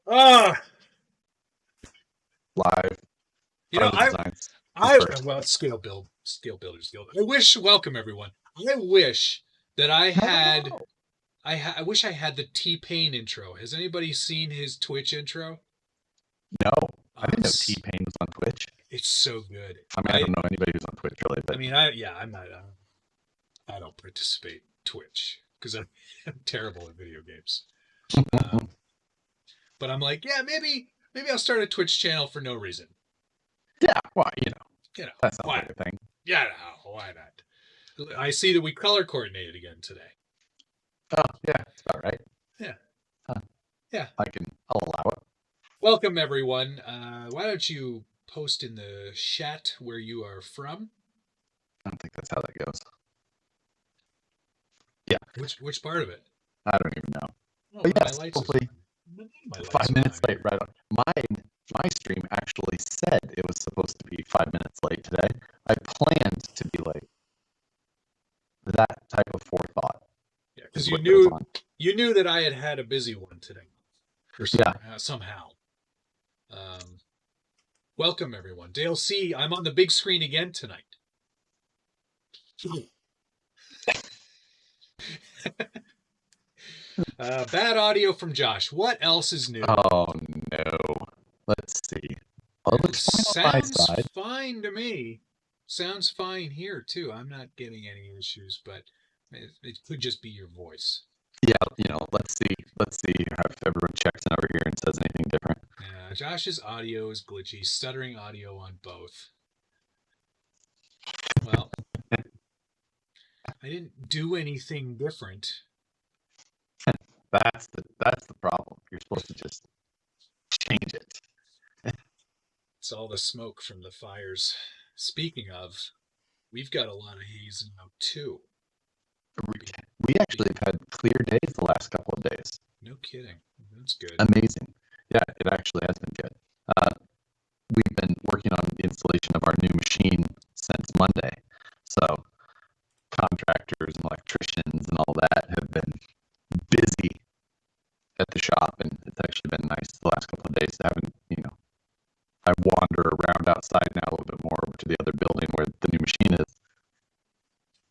Ah, Live. you know, Harleydesigns. well, Scale Builders Guild. Welcome everyone. I wish that No. I wish I had the T-Pain intro. Has anybody seen his Twitch intro? No. I Oh, didn't know T-Pain was on Twitch. it's so good. I mean, I don't know anybody who's on Twitch really, but I'm not. I don't participate Twitch because I'm terrible at video games. But I'm like, yeah, maybe I'll start a Twitch channel for no reason. yeah, well, that sounds why? like a thing. Yeah, no, why not? I see that we color coordinated again today. Oh, yeah, that's about right. Yeah. Huh. Yeah. I'll allow it. Welcome, everyone. Why don't you post in the chat where you are from? I don't think that's how that goes. Yeah. Which part of it? I don't even know. Oh, but yes, hopefully 5 minutes late, right on. My stream actually said it was supposed to be 5 minutes late today. I planned to be late. That type of forethought. Yeah, because you knew that I had a busy one today. Somehow. Welcome everyone. Dale C, I'm on the big screen again tonight. Bad audio from Josh. What else is new? Oh no. Let's see. Well, it looks fine on my side. Fine to me. Sounds fine here too. I'm not getting any issues, but it could just be your voice. Yeah, let's see if everyone checks in over here and says anything different. Yeah, Josh's audio is glitchy, stuttering audio on both. Well, I didn't do anything different. That's the problem. You're supposed to just change it. It's all the smoke from the fires. Speaking of, we've got a lot of haze now too. We actually have had clear days the last couple of days. No kidding. That's good. Amazing. Yeah, it actually has been good. We've been working on the installation of our new machine since Monday. So contractors and electricians and all that have been busy at the shop, and it's actually been nice the last couple of days to have, I wander around outside now a little bit more over to the other building where the new machine is.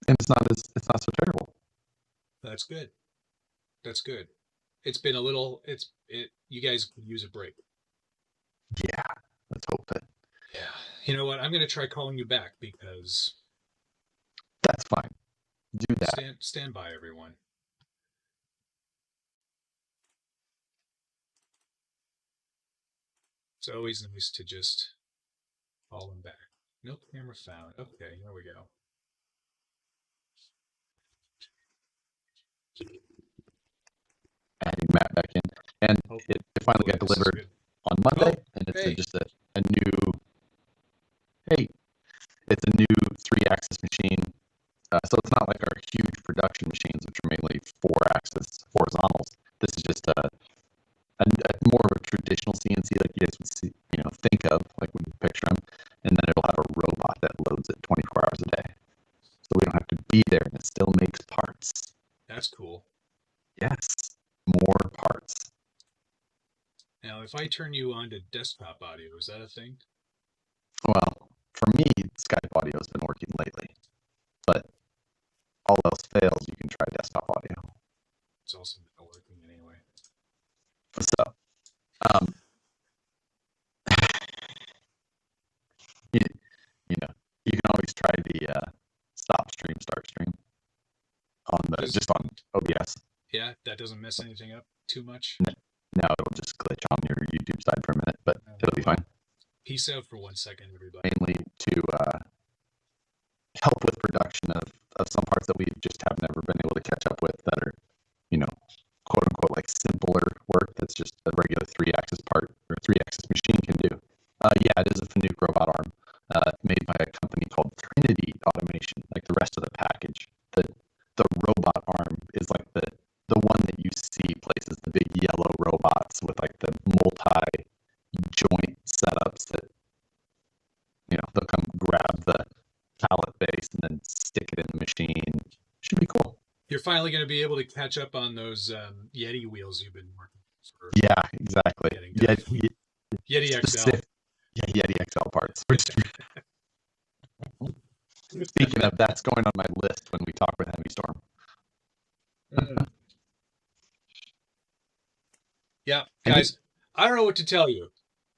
And it's not so terrible. That's good. That's good. It's been a little. You guys could use a break. Yeah, let's hope that. Yeah. You know what? I'm going to try calling you back because. That's fine. Do that. Stand by, everyone. It's always nice to just call them back. No camera found. Okay, here we go. Adding Matt back in, and it finally got delivered on Monday, and it's just a new. Hey, it's a new 3-axis machine, so it's not like our huge production machines, which are mainly 4-axis horizontals. This is just a more of a traditional CNC, like you guys would see, think of, like when you picture them, and then it'll have a robot that loads it 24 hours a day, so we don't have to be there, and it still makes parts. That's cool. Yes, more parts. Now, if I turn you on to desktop audio, is that a thing? Well, for me, Skype audio has been working lately, but all else fails, you can try desktop audio. It's also not working anyway. So, you can always try the stop stream, start stream just on OBS. Yeah, that doesn't mess anything up too much. No, it'll just glitch on your YouTube side for a minute, but it'll be fine. Peace out for 1 second, everybody. Mainly to help with production of some parts that we just have never been able to catch up with that are, quote unquote, like simpler work that's just a regular 3-axis part or 3-axis machine can do. Yeah, it is a Fanuc robot arm made by a company called Trinity Automation, like the rest of the package. The robot arm is like the one that you see places, the big yellow robots with like the multi-joint setups that, they'll come grab the pallet base and then stick it in the machine. Should be cool. You're finally going to be able to catch up on those Yeti wheels you've been working. for Yeah, exactly. getting done. Yeti XL. Yeah, Yeti XL parts. Speaking of, that's going on my list when we talk with Heavy Storm. Yeah, guys, I don't know what to tell you.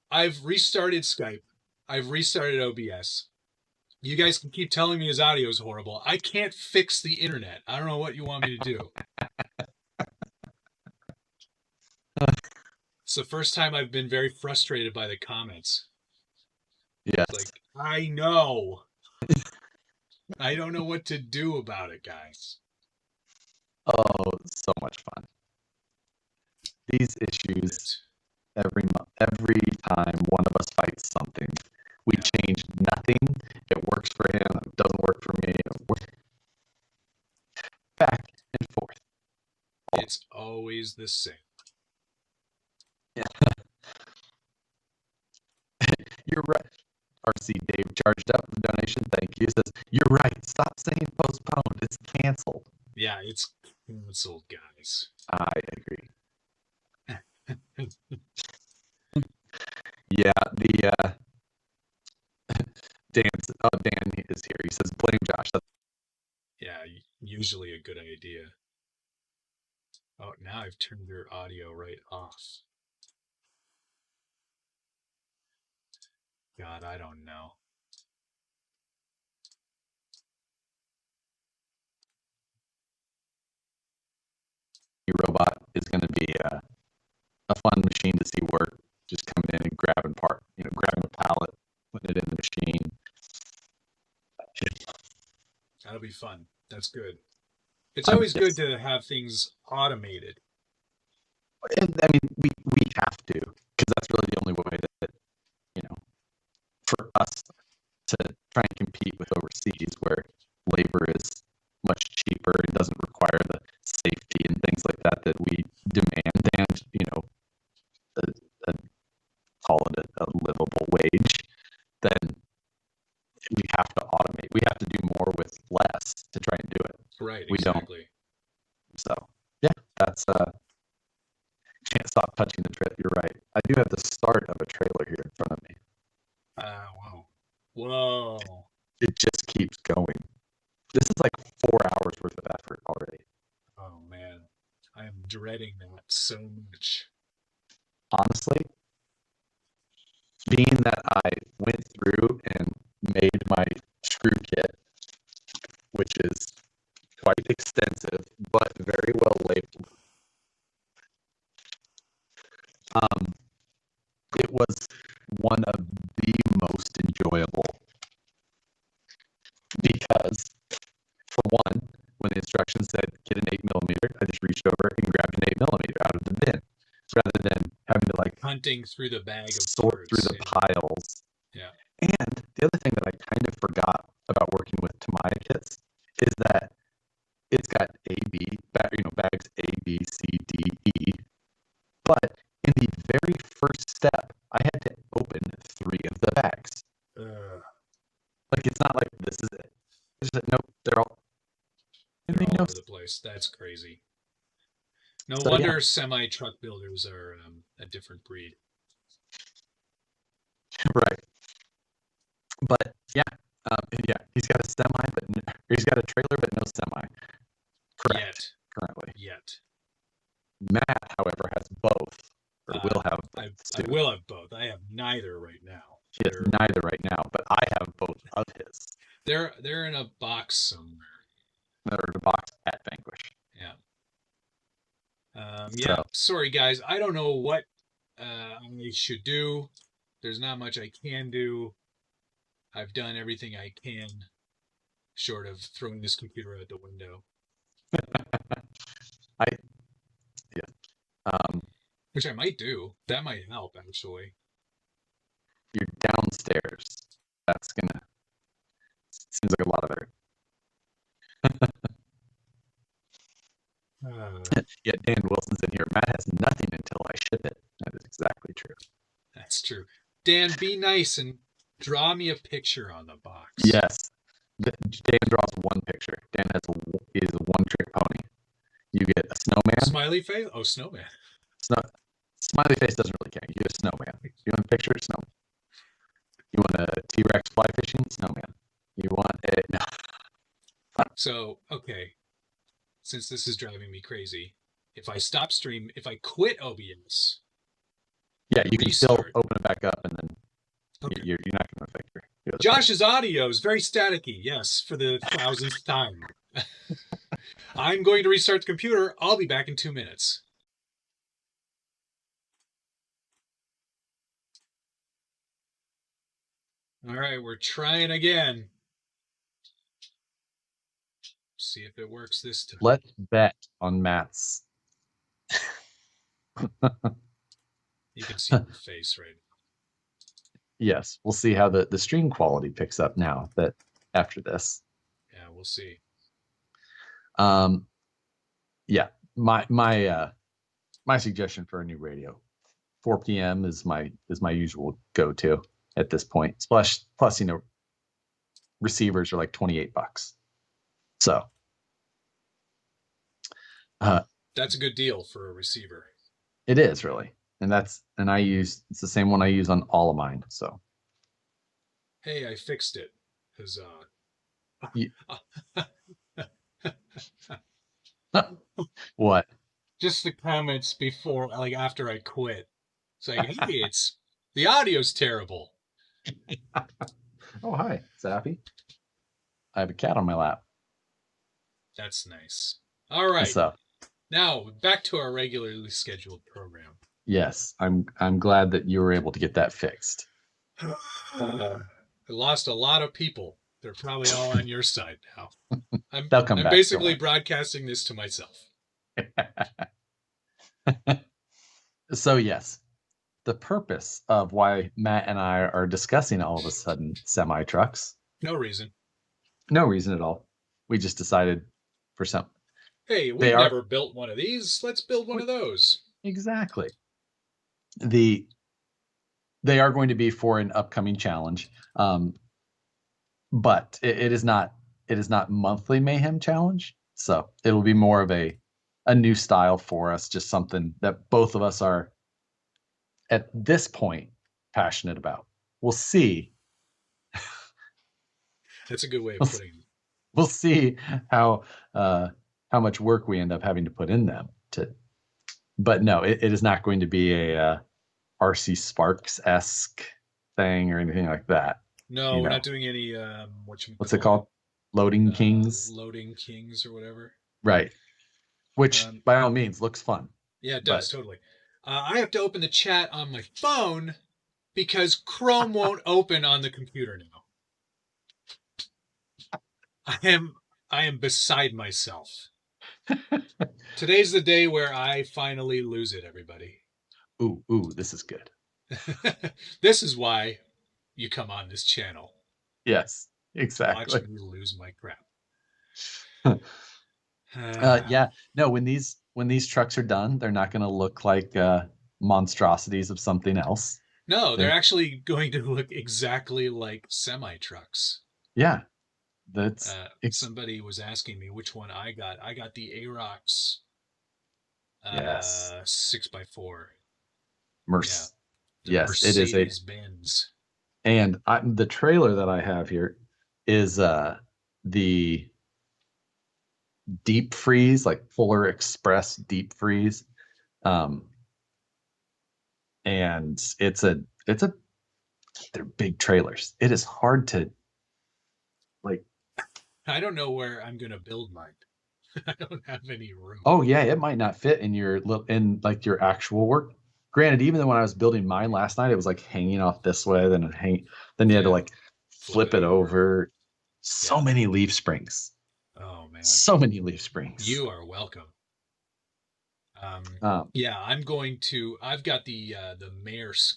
I've restarted Skype. I've restarted OBS. You guys can keep telling me his audio is horrible. I can't fix the internet. I don't know what you want me to do. It's the first time I've been very frustrated by the comments. Yes. It's like, I know. I don't know what to do about it, guys. Oh, so much fun. These issues, every time one of us fights something, we change nothing. It works for him. It doesn't work for me. Back and forth. It's always the same. Yeah. You're right. RC Dave charged up the donation. Thank you. He says, you're right. Stop saying postponed. It's canceled. Yeah, it's canceled, guys. I agree. Yeah, Dan is here. He says, blame Josh. Yeah, usually a good idea. Oh, now I've turned their audio right off. God, I don't know. Robot is going to be a fun machine to see work. Just coming in and grabbing a pallet, putting it in the machine. That'll be fun. That's good. It's always good to have things automated. And I mean, we have to, because that's really the only way that, for us to try and compete with overseas, where labor is much cheaper and doesn't require the safety and things like that we demand, and call it a livable wage, then we have to automate. We have to do more with less to try and do it. Right, we exactly. Don't. So yeah, that's can't stop touching the trailer. You're right. I do have the start of a trailer here in front of me. Wow. Whoa. It just keeps going. This is like 4 hours worth of effort already. Oh man, I am dreading that so much. Honestly, being that I went through and made my screw kit, which is quite extensive, but very well labeled. It was one of the most enjoyable, because for one, when the instructions said get an 8mm, I just reached over and grabbed an 8mm out of the bin, rather than having to hunting through the bag of sort through the piles. Yeah. And the other thing that I kind of forgot about working with Tamiya kits is that it's got bags A, B, C, D, E, but in the very first step, I had to open 3 of the bags. It's not like this is it. It's just, nope, they're all over the place. That's crazy. No wonder semi-truck builders are a different breed. Right. But yeah, he's got a semi, he's got a trailer, but no semi. Correct. Currently. Yet. Matt, however, has both, or will have both. I will have both. I have neither right now. He has neither right now, but I have both of his. They're in a box somewhere. They're in a box at Vanquish. Yeah. Sorry, guys. I don't know what I should do. There's not much I can do. I've done everything I can, short of throwing this computer out the window. Which I might do. That might help, actually. You're downstairs. That's gonna... Seems like a lot of effort. Yeah, Dan Wilson's in here. Matt has nothing until I ship it. That is exactly true. That's true. Dan, be nice and draw me a picture on the box. Yes. Dan draws one picture. Dan is a one-trick pony. You get a snowman. Smiley face? Oh, snowman. Smiley face doesn't really care. You get a snowman. You want a picture of snowman. You want a T-Rex fly fishing snowman. You want a no. So, okay, since this is driving me crazy, if I stop stream, if I quit OBS, Yeah, you can still restart. open it back up, and then Okay. you're not going to affect your other Josh's audio is very staticky. Yes, for the 1000th time. I'm going to restart the computer. I'll be back in 2 minutes. All right, we're trying again. See if it works this time. Let's bet on Matt's. You can see my face right now. Yes, we'll see how the stream quality picks up now that after this. Yeah, we'll see. Yeah, my suggestion for a new radio, 4 p.m. is my usual go-to at this point. Plus, receivers are like $28. So, that's a good deal for a receiver. It is really, and it's the same one I use on all of mine. So, hey, I fixed it. Huzzah! What? Just the comments before, like after I quit. It's like, hey, the audio's terrible. Oh, hi, Zappy. I have a cat on my lap. That's nice. All right. So, now back to our regularly scheduled program. Yes, I'm glad that you were able to get that fixed. I lost a lot of people. They're probably all on your side now. They'll come back. I'm basically broadcasting this to myself. So yes, the purpose of why Matt and I are discussing all of a sudden semi trucks. No reason. No reason at all. We just decided for some. Hey, we've never built one of these. Let's build one of those. Exactly. They are going to be for an upcoming challenge, but it is not monthly mayhem challenge. So it'll be more of a new style for us, just something that both of us are at this point passionate about. We'll see. That's a good way of putting it. We'll see how much work we end up having to put in them. But no, it is not going to be a RC Sparks-esque thing or anything like that. No, we're not doing any what's it called? Loading Kings? Loading Kings or whatever. Right. Which by all means looks fun. Yeah, it does, totally. I have to open the chat on my phone because Chrome won't open on the computer now. I am beside myself. Today's the day where I finally lose it, everybody. Ooh, this is good. This is why you come on this channel. Yes, exactly. Watch me lose my crap. Yeah, no, when these trucks are done, they're not going to look like monstrosities of something else. No, they're actually going to look exactly like semi trucks. Yeah. That's somebody was asking me which one I got. I got the Arox yes 6x4. Yes, Mercedes it is a Benz. And the trailer that I have here is the deep freeze, like Polar Express deep freeze, and they're big trailers. It is hard to I don't know where I'm gonna build mine. I don't have any room. Oh yeah, it might not fit in your actual work. Granted, even when I was building mine last night, it was like hanging off this way, then you had to like flip it over. So many leaf springs. Oh man, so many leaf springs. You are welcome. Yeah, I've got the Maersk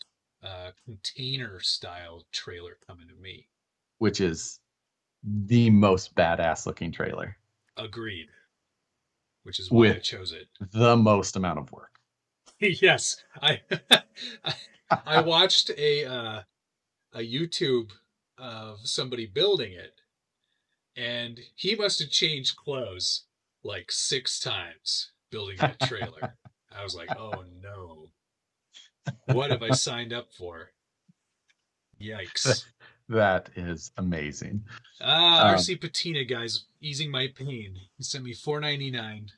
container style trailer coming to me, which is the most badass looking trailer. Agreed. Which is why I chose it. The most amount of work. Yes, I watched a YouTube of somebody building it, and he must have changed clothes like 6 times building that trailer. I was like, oh no. What have I signed up for? Yikes. That is amazing. RC Patina, guys, easing my pain. He sent me $4.99.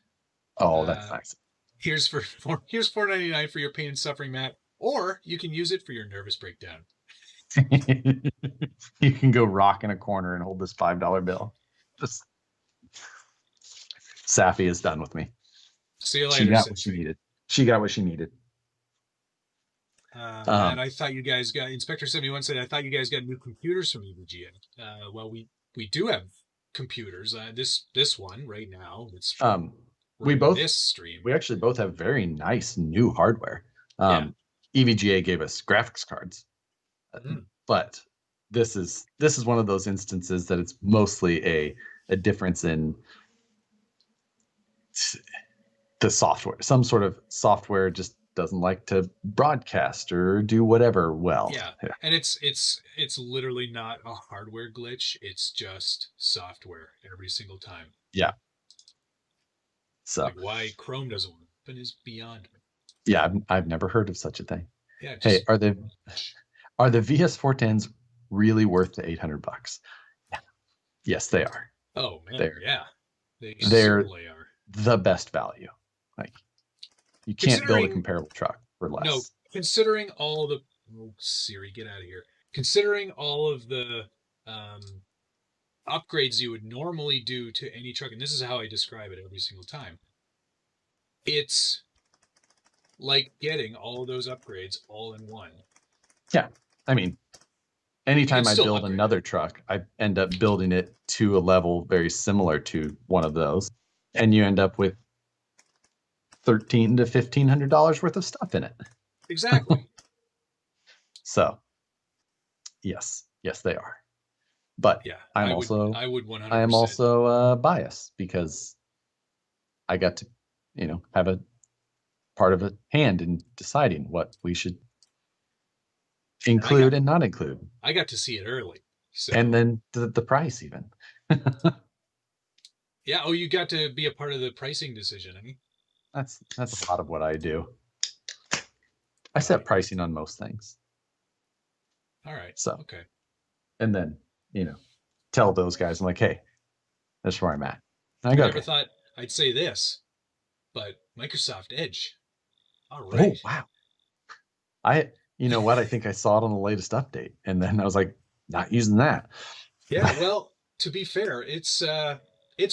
Oh, that's nice. Here's $4.99 for your pain and suffering, Matt. Or you can use it for your nervous breakdown. You can go rock in a corner and hold this $5 bill. Just Safi is done with me. See you later. She got what she needed. She got what she needed. Matt, I thought you guys got Inspector 71 said I thought you guys got new computers from EVGA. Well, we do have computers. This one right now. It's this stream. We actually both have very nice new hardware. EVGA gave us graphics cards, but this is one of those instances that it's mostly a difference in the software. Some sort of software just doesn't like to broadcast or do whatever well. Yeah. And it's literally not a hardware glitch. It's just software every single time. Yeah. So like why Chrome doesn't open is beyond me. Yeah, I've never heard of such a thing. Yeah. Hey, are the VS410s really worth the $800? Yeah. Yes, they are. Oh man, they certainly are the best value. Like you can't build a comparable truck for less. No, considering all the Siri, get out of here. Considering all of the upgrades you would normally do to any truck, and this is how I describe it every single time. It's like getting all of those upgrades all in one. Yeah, I mean, anytime I build another truck, I end up building it to a level very similar to one of those, and you end up with $1,300 to $1,500 worth of stuff in it. Exactly. So, yes, they are. But yeah, I am also biased because I got to, have a part of a hand in deciding what we should include and not include. I got to see it early. So. And then the price even. Yeah. Oh, you got to be a part of the pricing decision. I mean, that's a lot of what I do. I set pricing on most things. All right. So okay. And then, tell those guys, I'm like, hey, that's where I'm at. I never thought I'd say this, but Microsoft Edge. All right. Oh, wow. You know what? I think I saw it on the latest update, and then I was like, not using that. Yeah, well, to be fair, it's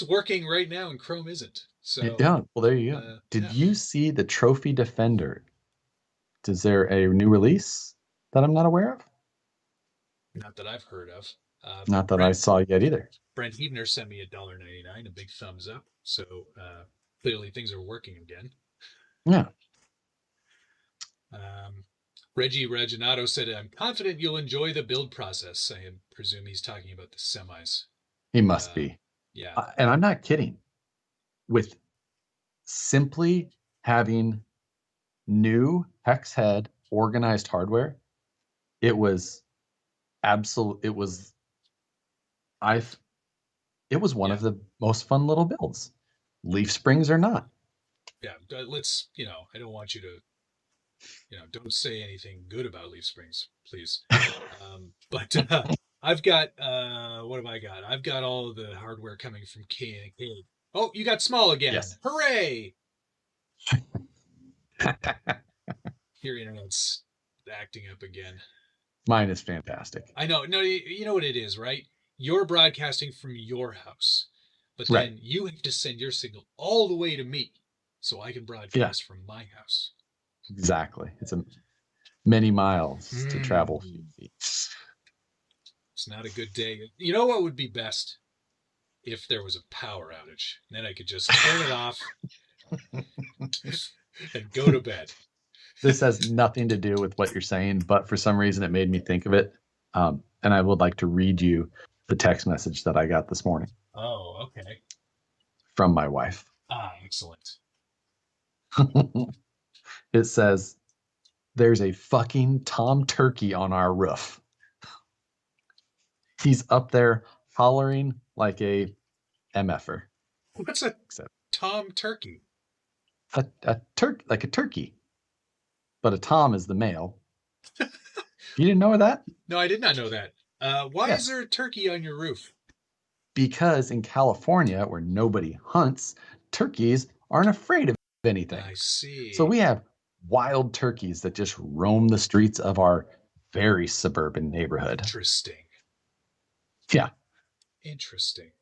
working right now, and Chrome isn't. So yeah, well, there you go. Did you see the Trophy Defender? Is there a new release that I'm not aware of? Not that I've heard of. Not that I saw yet either. Brent Hebner sent me $1.99, a big thumbs up. So clearly things are working again. Yeah. Reggie Reginato said, I'm confident you'll enjoy the build process. I presume he's talking about the semis. He must be. Yeah. And I'm not kidding. With simply having new hex head organized hardware, it was one of the most fun little builds. Leaf springs or not. Yeah, let's, I don't want you to, don't say anything good about leaf springs, please. But I've got, what have I got? I've got all of the hardware coming from K&K. Oh, you got small again. Yes. Hooray! Your internet's acting up again. Mine is fantastic. I know. No, you know what it is, right? You're broadcasting from your house, but then you have to send your signal all the way to me so I can broadcast from my house. Exactly. It's many miles to travel. It's not a good day. You know what would be best? If there was a power outage. Then I could just turn it off and go to bed. This has nothing to do with what you're saying, but for some reason it made me think of it. And I would like to read you the text message that I got this morning. Oh, okay. From my wife. Excellent. It says, there's a fucking Tom Turkey on our roof. He's up there hollering like a MFer. What's a Tom Turkey? Like a turkey. but a tom is the male. You didn't know that? No, I did not know that. Why Yes. is there a turkey on your roof? Because in California, where nobody hunts, turkeys aren't afraid of anything. I see. So we have wild turkeys that just roam the streets of our very suburban neighborhood. Interesting. Yeah. Interesting.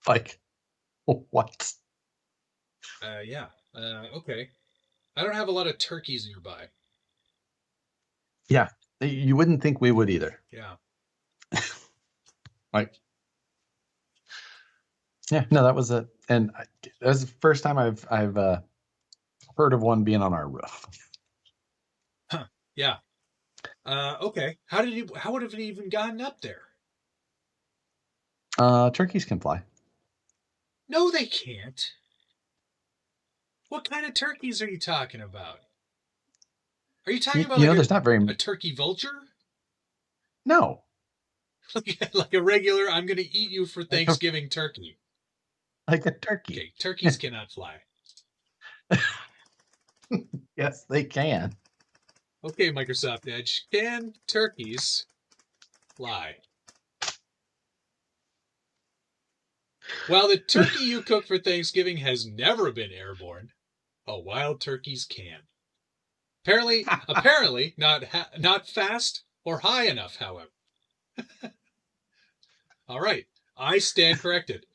Like, what? Yeah. Okay. I don't have a lot of turkeys nearby. Yeah. You wouldn't think we would either. Yeah. Like, yeah, no, that was that was the first time I've heard of one being on our roof. Huh. Yeah. Okay. How would have it even gotten up there? Turkeys can fly. No, they can't. What kind of turkeys are you talking about? Are you talking about there's not very a turkey vulture? No. Like a regular, I'm going to eat you for Thanksgiving turkey. Like a turkey. Okay, turkeys cannot fly. Yes, they can. Okay, Microsoft Edge, can turkeys fly? While the turkey you cook for Thanksgiving has never been airborne, wild turkeys can. Apparently, not fast or high enough, however. All right, I stand corrected.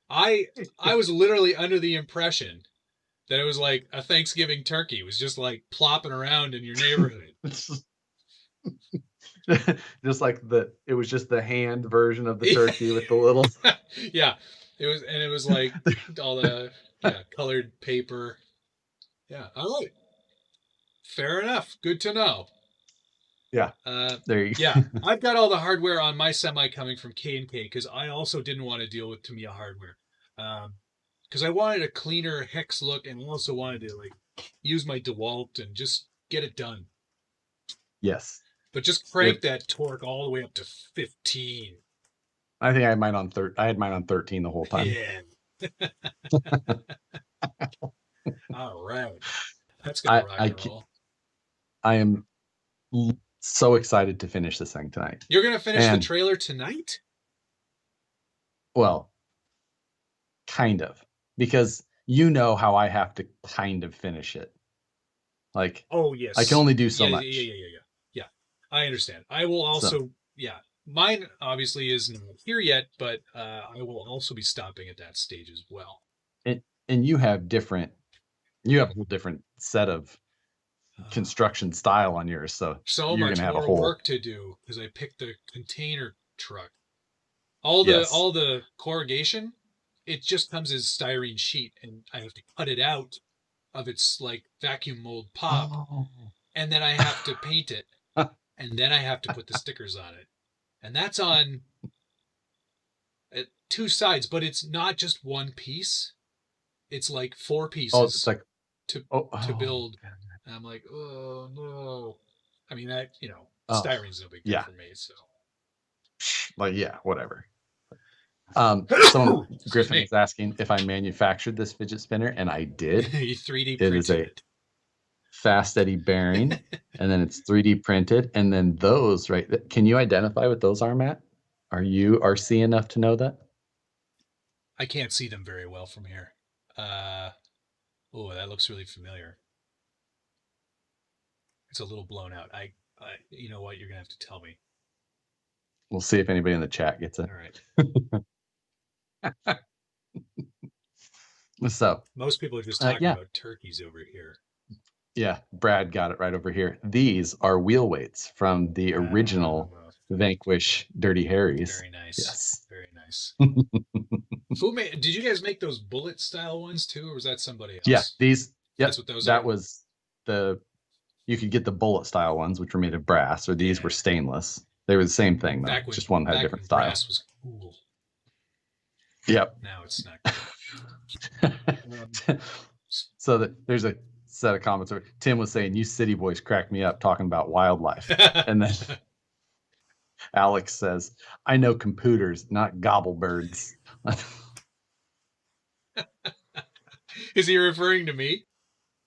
I was literally under the impression that it was like a Thanksgiving turkey. It was just like plopping around in your neighborhood. Just like it was just the hand version of the turkey with the little. Yeah, it was like all the colored paper. Yeah, all right. Fair enough. Good to know. Yeah. There you go. Yeah, I've got all the hardware on my semi coming from K&K because I also didn't want to deal with Tamiya hardware. Because I wanted a cleaner hex look and also wanted to like use my Dewalt and just get it done. Yes. But just crank that torque all the way up to 15. I think I had mine on 13 the whole time. Yeah. All right. That's gonna rock and roll. I am so excited to finish this thing tonight. You're gonna finish the trailer tonight? Well, kind of, because you know how I have to kind of finish it. Like, oh yes, I can only do so much. Yeah. I understand. I will also, mine obviously isn't here yet, but I will also be stopping at that stage as well. And you have a whole different set of construction style on yours, so you're much gonna have more a whole work to do because I picked the container truck. All the corrugation, it just comes as styrene sheet, and I have to cut it out of its like vacuum mold pop, and then I have to paint it, and then I have to put the stickers on it, and that's on two sides, but it's not just one piece; it's like 4 pieces. Oh, it's like to build. And I'm like, oh no. I mean, that styrene's no big deal for me. So, like, yeah, whatever. Someone Griffin is asking if I manufactured this fidget spinner, and I did. 3D printed. It is a fast eddy bearing, and then it's 3D printed, and then those right. Can you identify what those are, Matt? Are you RC enough to know that? I can't see them very well from here. Oh, that looks really familiar. It's a little blown out. You know what? You're gonna have to tell me. We'll see if anybody in the chat gets it. All right. What's up? Most people are just talking about turkeys over here. Yeah, Brad got it right over here. These are wheel weights from the original Vanquish Dirty Harrys. Very nice. Yes. Very nice. Did you guys make those bullet style ones too, or was that somebody else? Yeah, these. Yep, that's what those that are? was you could get the bullet style ones, which were made of brass, or these were stainless. They were the same thing, though. Just one had a different style. Brass was cool. Yep. Now it's not cool. So there's a set of comments where Tim was saying, "You city boys crack me up talking about wildlife," and then Alex says, "I know computers, not gobblebirds." Is he referring to me?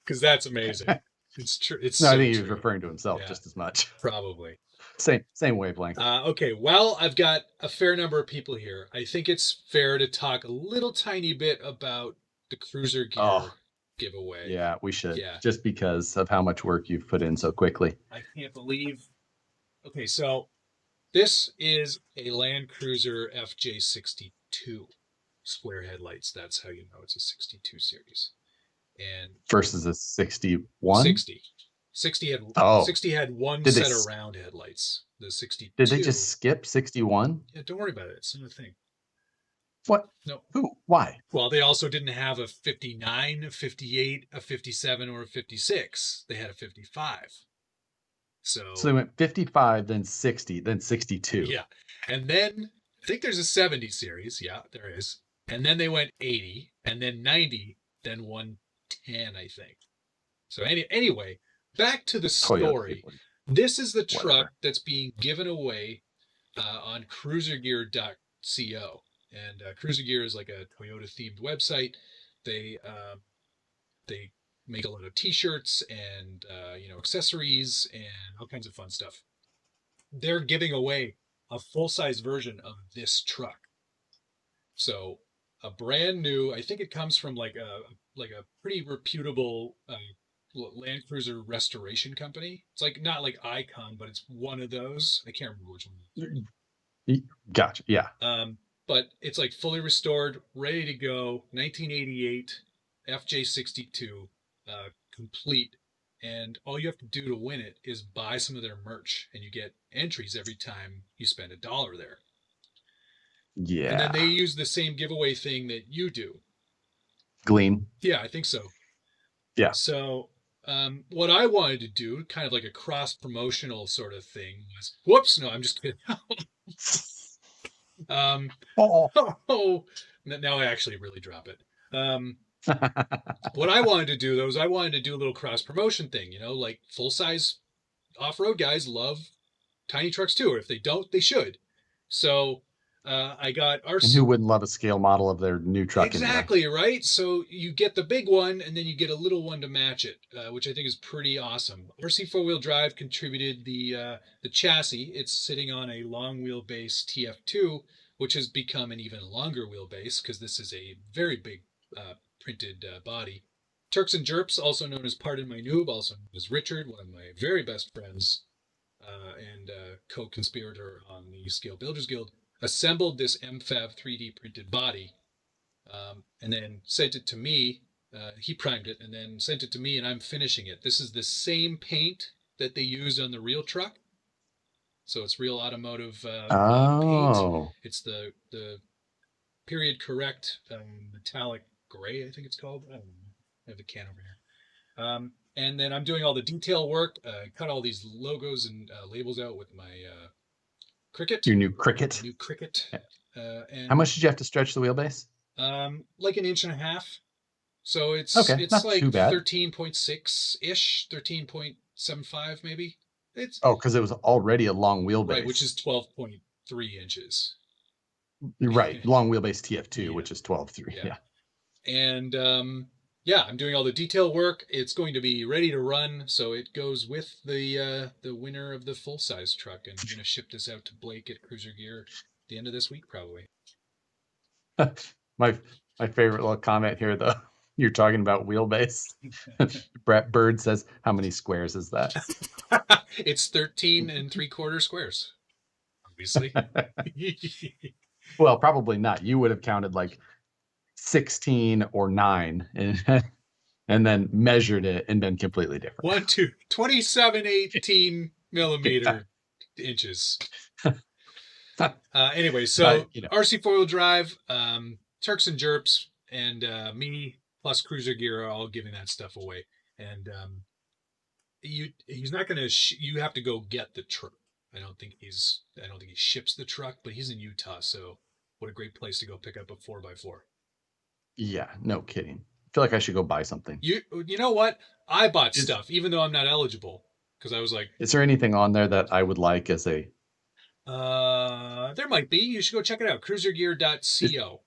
Because that's amazing. It's true. It's No, I so think he was true. referring to himself Yeah, just as much. probably. Same wavelength. Okay, well, I've got a fair number of people here. I think it's fair to talk a little tiny bit about the Cruiser Gear Oh, giveaway. yeah, we should. Yeah, Just because of how much work you've put in so quickly. I can't believe. Okay, so this is a Land Cruiser FJ62 square headlights. That's how you know it's a 62 series. And Versus a 61. 60. 60 had Oh, 60 had one did they set of round headlights. The did they just 62, skip 61? yeah, don't worry about it. It's not a thing. What? No. Who? Why? Well, they also didn't have a 59, a 58, a 57, or a 56. They had a 55. So So, they went 55, then 60, then 62. yeah. And then I think there's a 70 series. Yeah, there is. And then they went 80, and then 90, then 110, I think. So anyway, back to the story. This is the truck Whatever. that's being given away on cruisergear.co. And Cruiser Gear is like a Toyota themed website. They they make a lot of T-shirts and accessories and all kinds of fun stuff. They're giving away a full-size version of this truck. So a brand new. I think it comes from like a pretty reputable Land Cruiser restoration company. It's like not like Icon, but it's one of those. I can't remember which one. Gotcha. Yeah. But it's like fully restored, ready to go. 1988 FJ62, complete. And all you have to do to win it is buy some of their merch, and you get entries every time you spend $1 there. Yeah. And then they use the same giveaway thing that you do. Glean. Yeah, I think so. Yeah. So what I wanted to do, kind of like a cross promotional sort of thing, was whoops, no, I'm just kidding. Oh, now I actually really drop it. What I wanted to do though is I wanted to do a little cross promotion thing, like full size off road guys love tiny trucks too, or if they don't, they should. So I got our. And who wouldn't love a scale model of their new truck? Exactly, anyway? right? So you get the big one, and then you get a little one to match it, which I think is pretty awesome. RC four-wheel drive contributed the chassis. It's sitting on a long wheelbase TF2, which has become an even longer wheelbase because this is a very big printed body. Turks and Jerps, also known as Pardon My Noob, also known as Richard, one of my very best friends and co-conspirator on the Scale Builders Guild, assembled this MFAB 3D printed body and then sent it to me. He primed it and then sent it to me, and I'm finishing it. This is the same paint that they used on the real truck. So it's real automotive paint. It's the period correct metallic gray, I think it's called. I don't know. I have the can over here. And then I'm doing all the detail work. Cut all these logos and labels out with my Cricut. Your new Cricut. New Cricut. And how much did you have to stretch the wheelbase? Like 1.5 inches. So it's not like too bad. 13.6 ish, 13.75 maybe. It's because it was already a long wheelbase, right, which is 12.3 inches. Right, long wheelbase TF2, which is 12.3. Yeah. And I'm doing all the detail work. It's going to be ready to run, so it goes with the winner of the full size truck, and I'm going to ship this out to Blake at Cruiser Gear at the end of this week, probably. my favorite little comment here, though. You're talking about wheelbase. Brett Bird says, "How many squares is that?" It's 13 3/4 squares, obviously. Well, probably not. You would have counted like 16 or 9 and then measured it and been completely different. 27 18 millimeter inches. Anyway, so RC four-wheel drive, Turks and Jerps, and me plus Cruiser Gear are all giving that stuff away. And he's not going to. You have to go get the truck. I don't think he ships the truck, but he's in Utah, so what a great place to go pick up a 4x4. Yeah, no kidding. I feel like I should go buy something. You know what? I bought stuff, even though I'm not eligible, because I was like, is there anything on there that I would like as a... there might be. You should go check it out. cruisergear.co.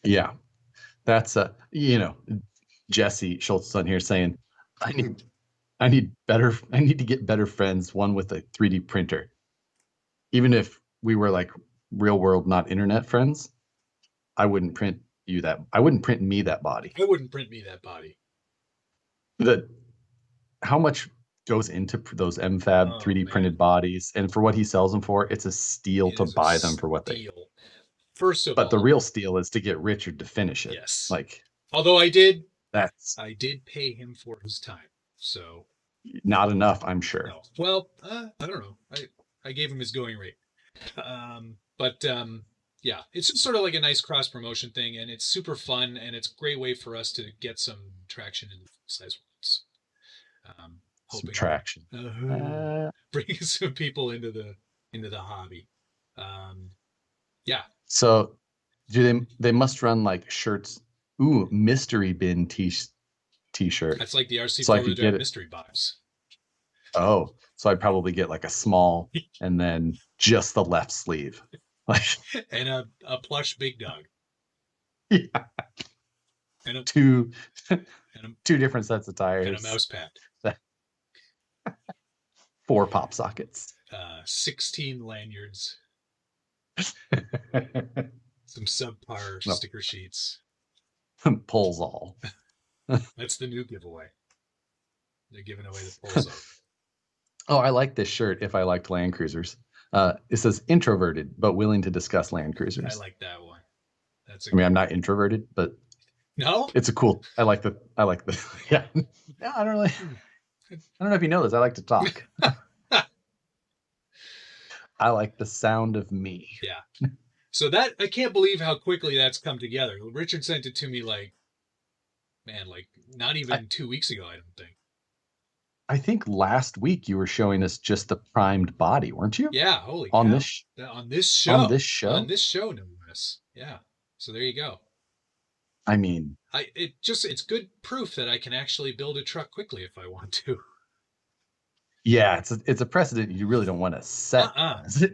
Yeah. That's, Jesse Schultz's on here saying, I need to get better friends, one with a 3D printer. Even if we were like real world, not internet friends, I wouldn't print me that body. I wouldn't print me that body. How much goes into those MFAB 3D printed bodies, and for what he sells them for, it's a steal to buy them for what they. First of but all, the real steal is to get Richard to finish it. Yes. Like, although I did pay him for his time, so not enough, I'm sure. No. Well, I don't know. I gave him his going rate. Yeah, it's just sort of like a nice cross promotion thing, and it's super fun, and it's a great way for us to get some traction in the full-size worlds. Some traction. Bringing some people into the hobby. Yeah. So, they must run like shirts? Ooh, mystery bin t-shirt. That's like the RC Forward Drive mystery box. Oh, so I'd probably get like a small and then just the left sleeve. And a plush big dog. Yeah. And two different sets of tires. And a mouse pad. 4 pop sockets. 16 lanyards. Some subpar sticker sheets. Pulls all. That's the new giveaway. They're giving away the pulls all. Oh, I like this shirt. If I liked Land Cruisers, it says introverted but willing to discuss Land Cruisers. I like that one. I'm not introverted, but no, it's a cool. I like the. Yeah. Yeah, I don't know if you know this. I like to talk. I like the sound of me. Yeah. So that, I can't believe how quickly that's come together. Richard sent it to me like not even 2 weeks ago, I don't think. I think last week you were showing us just the primed body, weren't you? Yeah, holy on cow. this show. On this show, no less. Yeah. So there you go. I mean, it's good proof that I can actually build a truck quickly if I want to. Yeah, it's a precedent you really don't want to set.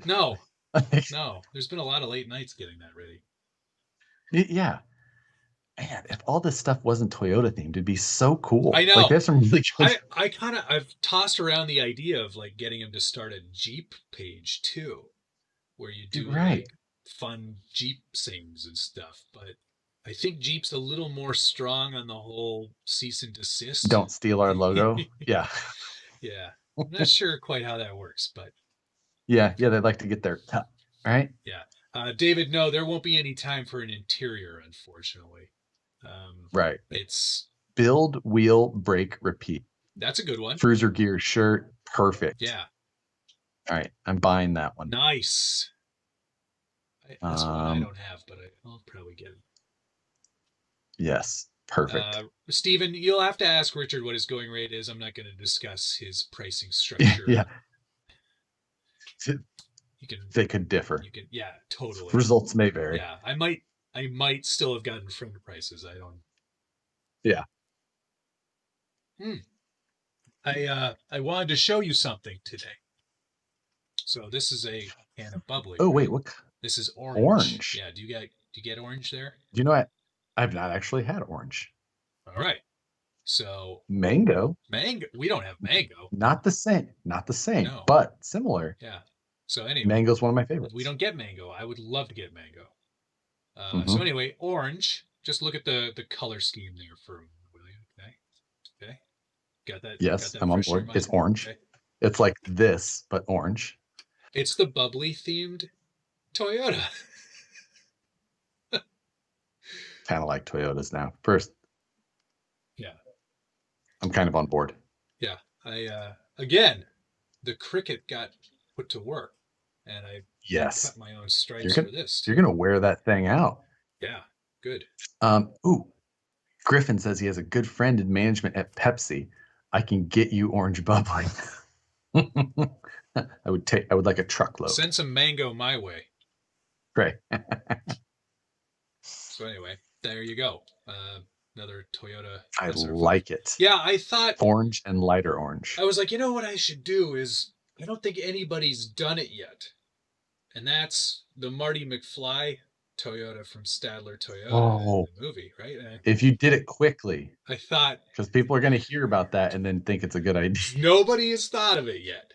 No. No. There's been a lot of late nights getting that ready. Yeah. Man, if all this stuff wasn't Toyota themed, it'd be so cool. I know. Like, there's some really good. I've tossed around the idea of like getting him to start a Jeep page too, where you do like fun Jeep things and stuff. But I think Jeep's a little more strong on the whole cease and desist. Don't steal our logo. Yeah. Yeah. I'm not sure quite how that works, but yeah, they'd like to get their cut, right? Yeah. David, no, there won't be any time for an interior, unfortunately. Right. It's build, wheel, brake, repeat. That's a good one. Cruiser gear shirt, perfect. Yeah. All right, I'm buying that one. Nice. That's one I don't have, but I'll probably get it. Yes, perfect. Steven, you'll have to ask Richard what his going rate is. I'm not going to discuss his pricing structure. Yeah. They could differ. Yeah, totally. Results may vary. Yeah, I might still have gotten friend prices. I don't. Yeah. I wanted to show you something today. So this is a can of bubbly. Oh wait, what? This is orange. Orange. Yeah. Do you get orange there? You know what? I've not actually had orange. All right. So mango. We don't have mango. Not the same. No. But similar. Yeah. So anyway, mango's one of my favorites. We don't get mango. I would love to get mango. So anyway, orange. Just look at the color scheme there for a moment, will you? Okay. Got that? Yes, got that I'm on board. It's orange. Okay. It's like this, but orange. It's the bubbly themed Toyota. Kind of like Toyotas now. First. Yeah. I'm kind of on board. Yeah. Again, the Cricket got put to work, and I cut my own stripes for this. You're gonna wear that thing out. Yeah. Good. Griffin says he has a good friend in management at Pepsi. I can get you orange bubbly. I would like a truckload. Send some mango my way. Great. So anyway, there you go. Another Toyota. I like it. Yeah, I thought orange and lighter orange. I was like, you know what I should do is, I don't think anybody's done it yet, and that's the Marty McFly Toyota from Stadler Toyota Oh, in the movie, right? if you did it quickly, I thought because people are going to hear about that and then think it's a good idea. nobody has thought of it yet,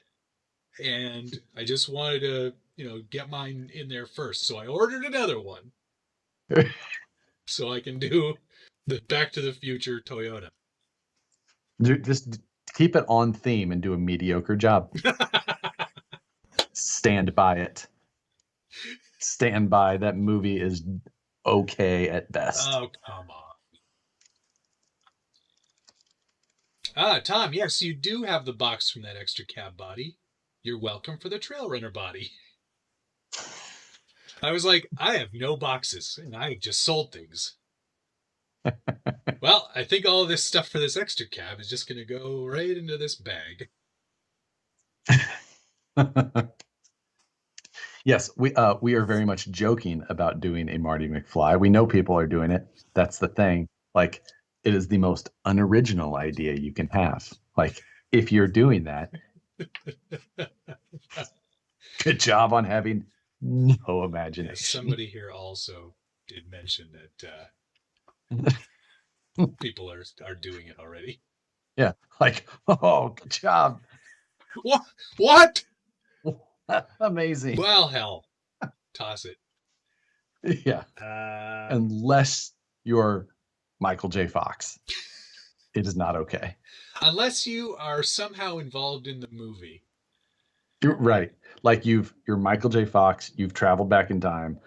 and I just wanted to, get mine in there first. So I ordered another one so I can do the Back to the Future Toyota. Just keep it on theme and do a mediocre job. Stand by it. Stand by. That movie is okay at best. Oh, come on. Tom, yes, you do have the box from that extra cab body. You're welcome for the Trail Runner body. I was like, I have no boxes, and I just sold things. Well, I think all of this stuff for this extra cab is just going to go right into this bag. Yes, we are very much joking about doing a Marty McFly. We know people are doing it. That's the thing. Like, it is the most unoriginal idea you can have. Like, if you're doing that, good job on having no imagination. Yeah, somebody here also did mention that people are doing it already. Yeah, like, oh, good job. What? Amazing. Well, hell, toss it. Yeah. Unless you're Michael J. Fox, it is not okay. Unless you are somehow involved in the movie. You're right. Like you're Michael J. Fox. You've traveled back in time.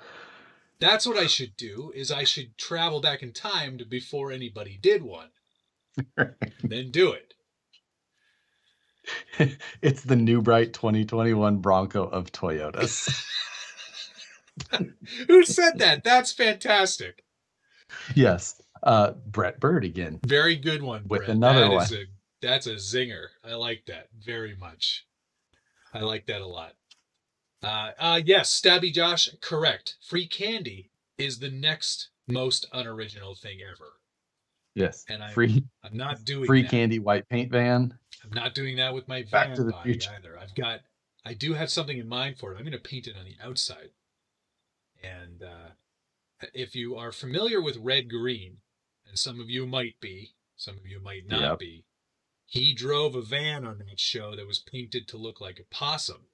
That's what I should do. Is I should travel back in time to before anybody did one. Then do it. It's the New Bright 2021 Bronco of Toyotas. Who said that? That's fantastic. Yes. Brett Bird again. Very good one, with Brett. Another one. That's a zinger. I like that very much. I like that a lot. Yes, Stabby Josh, correct. Free candy is the next most unoriginal thing ever. Yes. And I'm not doing free that. candy white paint van. I'm not doing that with my Back van to the body Future. either. I do have something in mind for it. I'm going to paint it on the outside. And if you are familiar with Red Green, and some of you might be, some of you might not be, he drove a van on that show that was painted to look like a possum.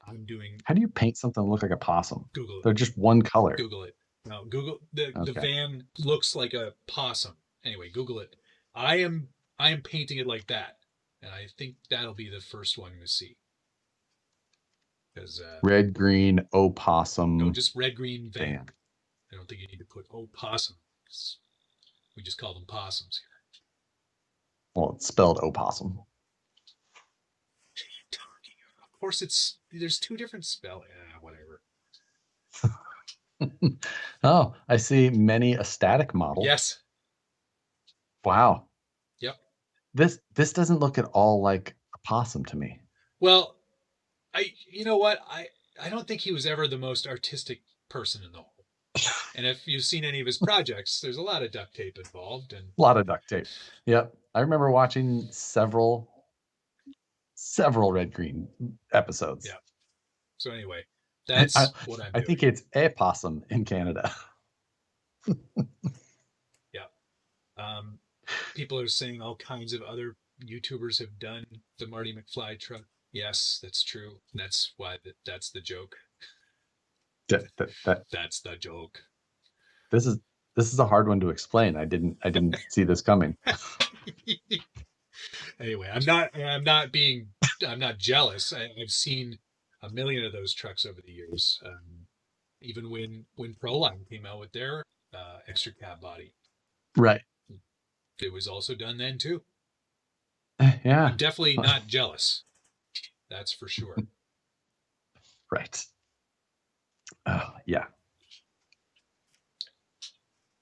How do you paint something to look like a possum? Google it. They're just one color. Google it. No, Google the van looks like a possum. Anyway, Google it. I am painting it like that, and I think that'll be the first one to see. Because red, green, opossum. No, just red, green van. I don't think you need to put opossum. We just call them possums here. Well, it's spelled opossum. Of course, there's two different spelling. Whatever. Oh, I see many a static model. Yes. Wow. Yep. This doesn't look at all like a possum to me. Well, you know what? I don't think he was ever the most artistic person in the whole. And if you've seen any of his projects, there's a lot of duct tape involved and a lot of duct tape. Yep. I remember watching several Red Green episodes. Yeah. So anyway, that's what I'm doing. I think it's a possum in Canada. Yeah. People are saying all kinds of other YouTubers have done the Marty McFly truck. Yes, that's true. That's why that's the joke. That's the joke. This is a hard one to explain. I didn't see this coming. Anyway, I'm not jealous. I've seen a million of those trucks over the years. Even when Proline came out with their extra cab body, right? It was also done then too. Yeah, I'm definitely not jealous. That's for sure. Right. Yeah.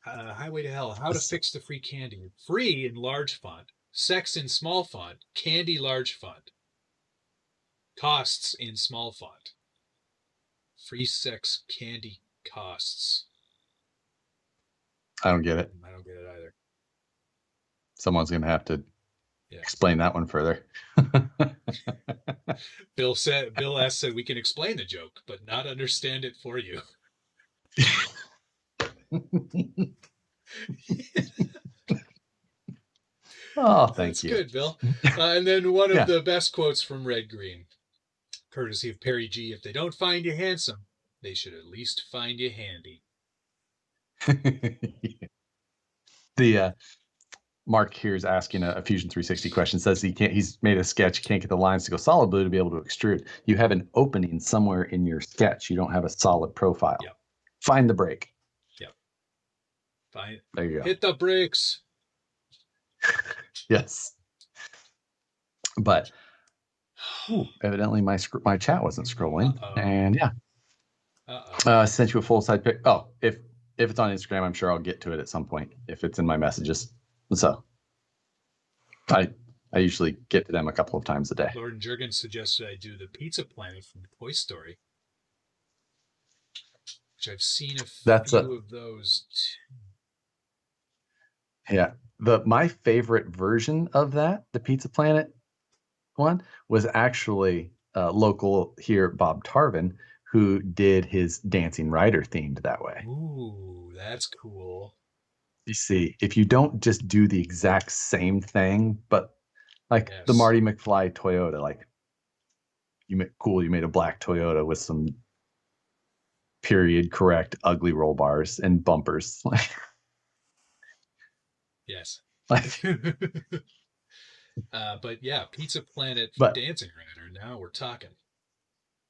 Highway to Hell. How to fix the free candy. Free in large font. Sex in small font. Candy large font. Costs in small font. Free sex candy costs. I don't get it. I don't get it either. Someone's going to have to explain that one further. Bill S. said we can explain the joke, but not understand it for you. Oh, thank That's you. good, Bill. And then one of Yeah. the best quotes from Red Green, courtesy of Perry G. If they don't find you handsome, they should at least find you handy. The Mark here is asking a Fusion 360 question. Says he's made a sketch, can't get the lines to go solid blue to be able to extrude. You have an opening somewhere in your sketch. You don't have a solid profile. Yep. Find the break. Yep. Fine. There you go. Hit the brakes. Yes. But evidently my chat wasn't scrolling. And yeah. Sent you a full side pic. Oh, if it's on Instagram, I'm sure I'll get to it at some point if it's in my messages. So I usually get to them a couple of times a day. Lord Jurgen suggested I do the Pizza Planet from Toy Story, which I've seen a few of those too. Yeah. My favorite version of that, the Pizza Planet one, was actually local here, Bob Tarvin, who did his Dancing Rider themed that way. Ooh, that's cool. You see, if you don't just do the exact same thing, but like the Marty McFly Toyota, like you made a black Toyota with some period correct ugly roll bars and bumpers. Yes. Like, but yeah, Pizza Planet Dancing Rider. Now we're talking.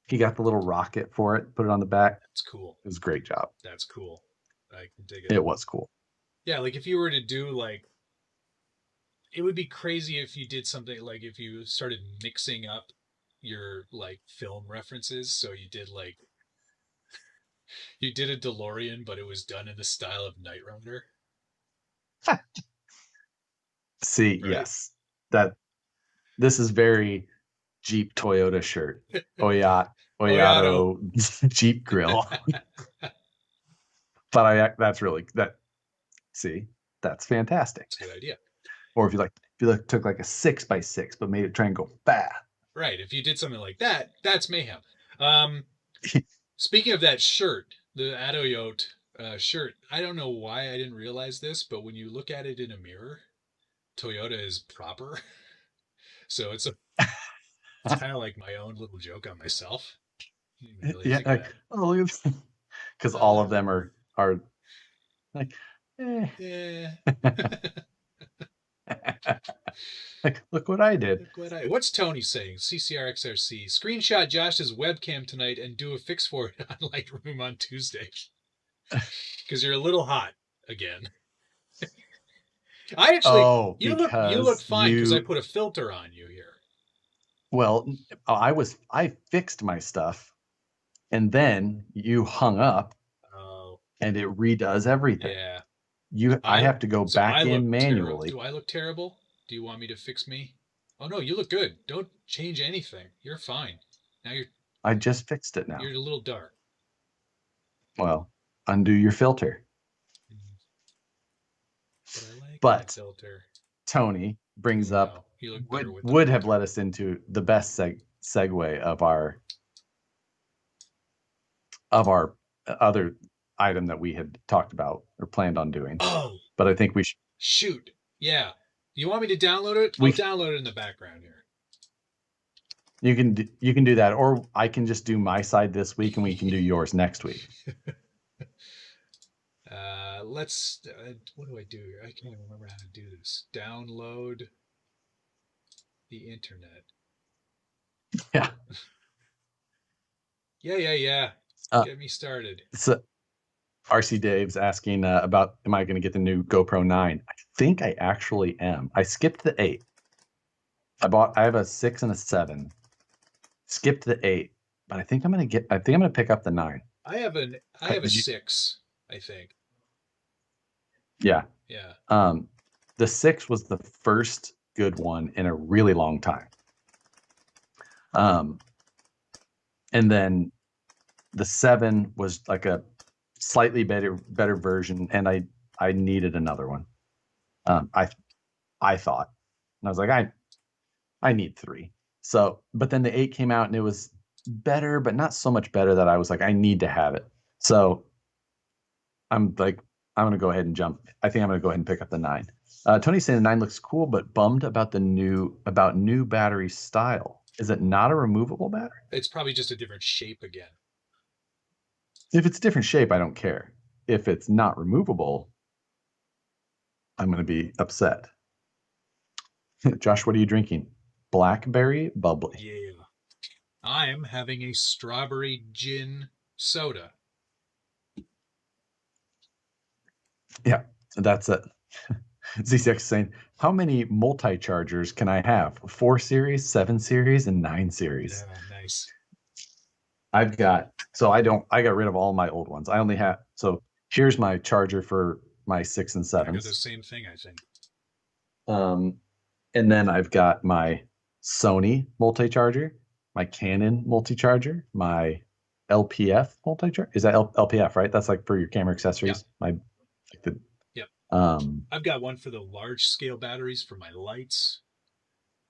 He got the little rocket for it, put it on the back. That's cool. It was a great job. That's cool. I can dig it. It was cool. Yeah, like if you were to do like, it would be crazy if you did something like if you started mixing up your like film references. So you did a DeLorean, but it was done in the style of Knight Rider. See, right? Yes, this is very Jeep Toyota shirt. Oyato Jeep grill. But that's fantastic. That's a good idea. Or if you took like a 6x6 but made it try and go fast. Right. If you did something like that, that's mayhem. Speaking of that shirt, the Adoyote shirt, I don't know why I didn't realize this, but when you look at it in a mirror, Toyota is proper. So it's kind of like my own little joke on myself. Really yeah, like, oh, look at because all of them are like, yeah. Like, look what I did. What's Tony saying? CCRXRC. Screenshot Josh's webcam tonight and do a fix for it on Lightroom on Tuesday. Because you're a little hot again. I actually, you look fine because I put a filter on you here. Well, I fixed my stuff, and then you hung up, and it redoes everything. Yeah. I have to go back in manually. Do I look terrible? Do you want me to fix me? Oh no, you look good. Don't change anything. You're fine. Now I just fixed it now. You're a little dark. Well, undo your filter. But filter. Tony brings up would have led us into the best segue of our other item that we had talked about or planned on doing. Oh, but I think we should shoot. Yeah, you want me to download it? I'll download it in the background here. You can do that, or I can just do my side this week and we can do yours next week. What do I do here? I can't even remember how to do this. Download the internet. Yeah. Yeah. Get me started. So RC Dave's asking about, am I going to get the new GoPro 9? I think I actually am. I skipped the 8. I have a 6 and a 7. Skipped the 8, but I think I'm going to pick up the 9. I have a 6, I think. Yeah. Yeah. The 6 was the first good one in a really long time. And then the 7 was like a slightly better version, and I needed another one. I thought, and I was like, I need 3. So, but then the 8 came out and it was better, but not so much better that I was like, I need to have it. So I'm gonna go ahead and jump. I think I'm gonna go ahead and pick up the 9. Tony's saying the 9 looks cool, but bummed about new battery style. Is it not a removable battery? It's probably just a different shape again. If it's a different shape, I don't care. If it's not removable, I'm gonna be upset. Josh, what are you drinking? Blackberry bubbly. Yeah. I am having a strawberry gin soda. Yeah, that's it. Z6 saying, how many multi-chargers can I have? 4 series, 7 series, and 9 series. Nice. I got rid of all my old ones. I only have, so here's my charger for my 6 and 7s. I got the same thing, I think. And then I've got my Sony multi-charger, my Canon multi-charger, my LPF multi-charger. Is that LPF, right? That's like for your camera accessories. Yep. Yep. I've got one for the large scale batteries for my lights.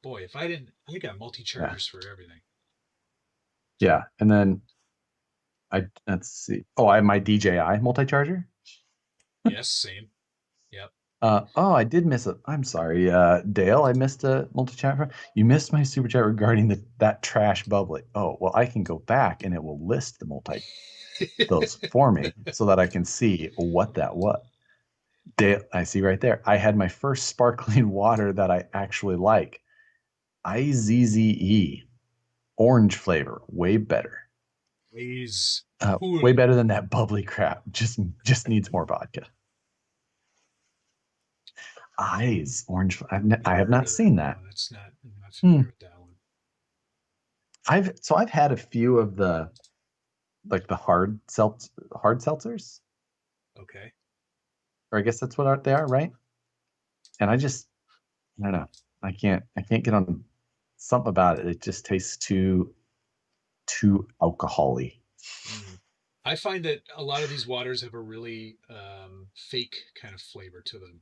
Boy, I got multi-chargers for everything. Yeah. And then let's see. Oh, I have my DJI multi-charger. Yes, same. Yep. I did miss it. I'm sorry, Dale. I missed a multi-chat. You missed my super chat regarding that trash bubbly. Oh, well, I can go back and it will list the those for me so that I can see what that was. Dale, I see right there. I had my first sparkling water that I actually like. IZZE, orange flavor, way better. Way better than that bubbly crap. Just needs more vodka. Eyes, orange. I have not seen that. No, that's not. I'm not familiar with that one. I've had a few of the hard seltzers. Okay. Or I guess that's what they are, right? And I don't know. I can't get on something about it. It just tastes too alcohol-y. I find that a lot of these waters have a really fake kind of flavor to them.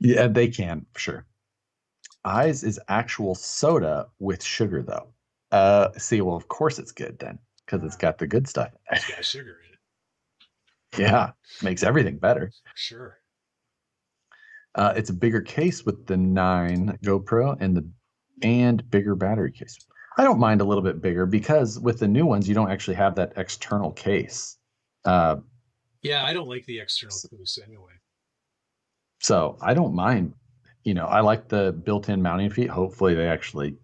Yeah, they can, for sure. Eyes is actual soda with sugar, though. See, well, of course it's good then, because it's got the good stuff. It's got sugar in it. Yeah, makes everything better. For sure. It's a bigger case with the 9 GoPro and bigger battery case. I don't mind a little bit bigger because with the new ones, you don't actually have that external case. Yeah, I don't like the external case anyway. So I don't mind. I like the built-in mounting feet. Hopefully they actually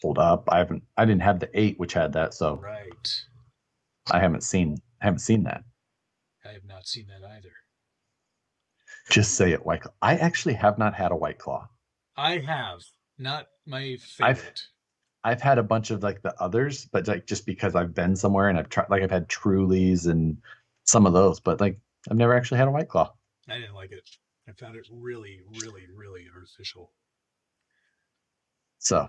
hold up. I didn't have the 8, which had that, so right. I haven't seen that. I have not seen that either. Just say it, White Claw. I actually have not had a White Claw. I have. Not my favorite. I've had a bunch of like the others, but like just because I've been somewhere and I've tried, like I've had Trulies and some of those, but like I've never actually had a White Claw. I didn't like it. I found it really, really, really artificial. So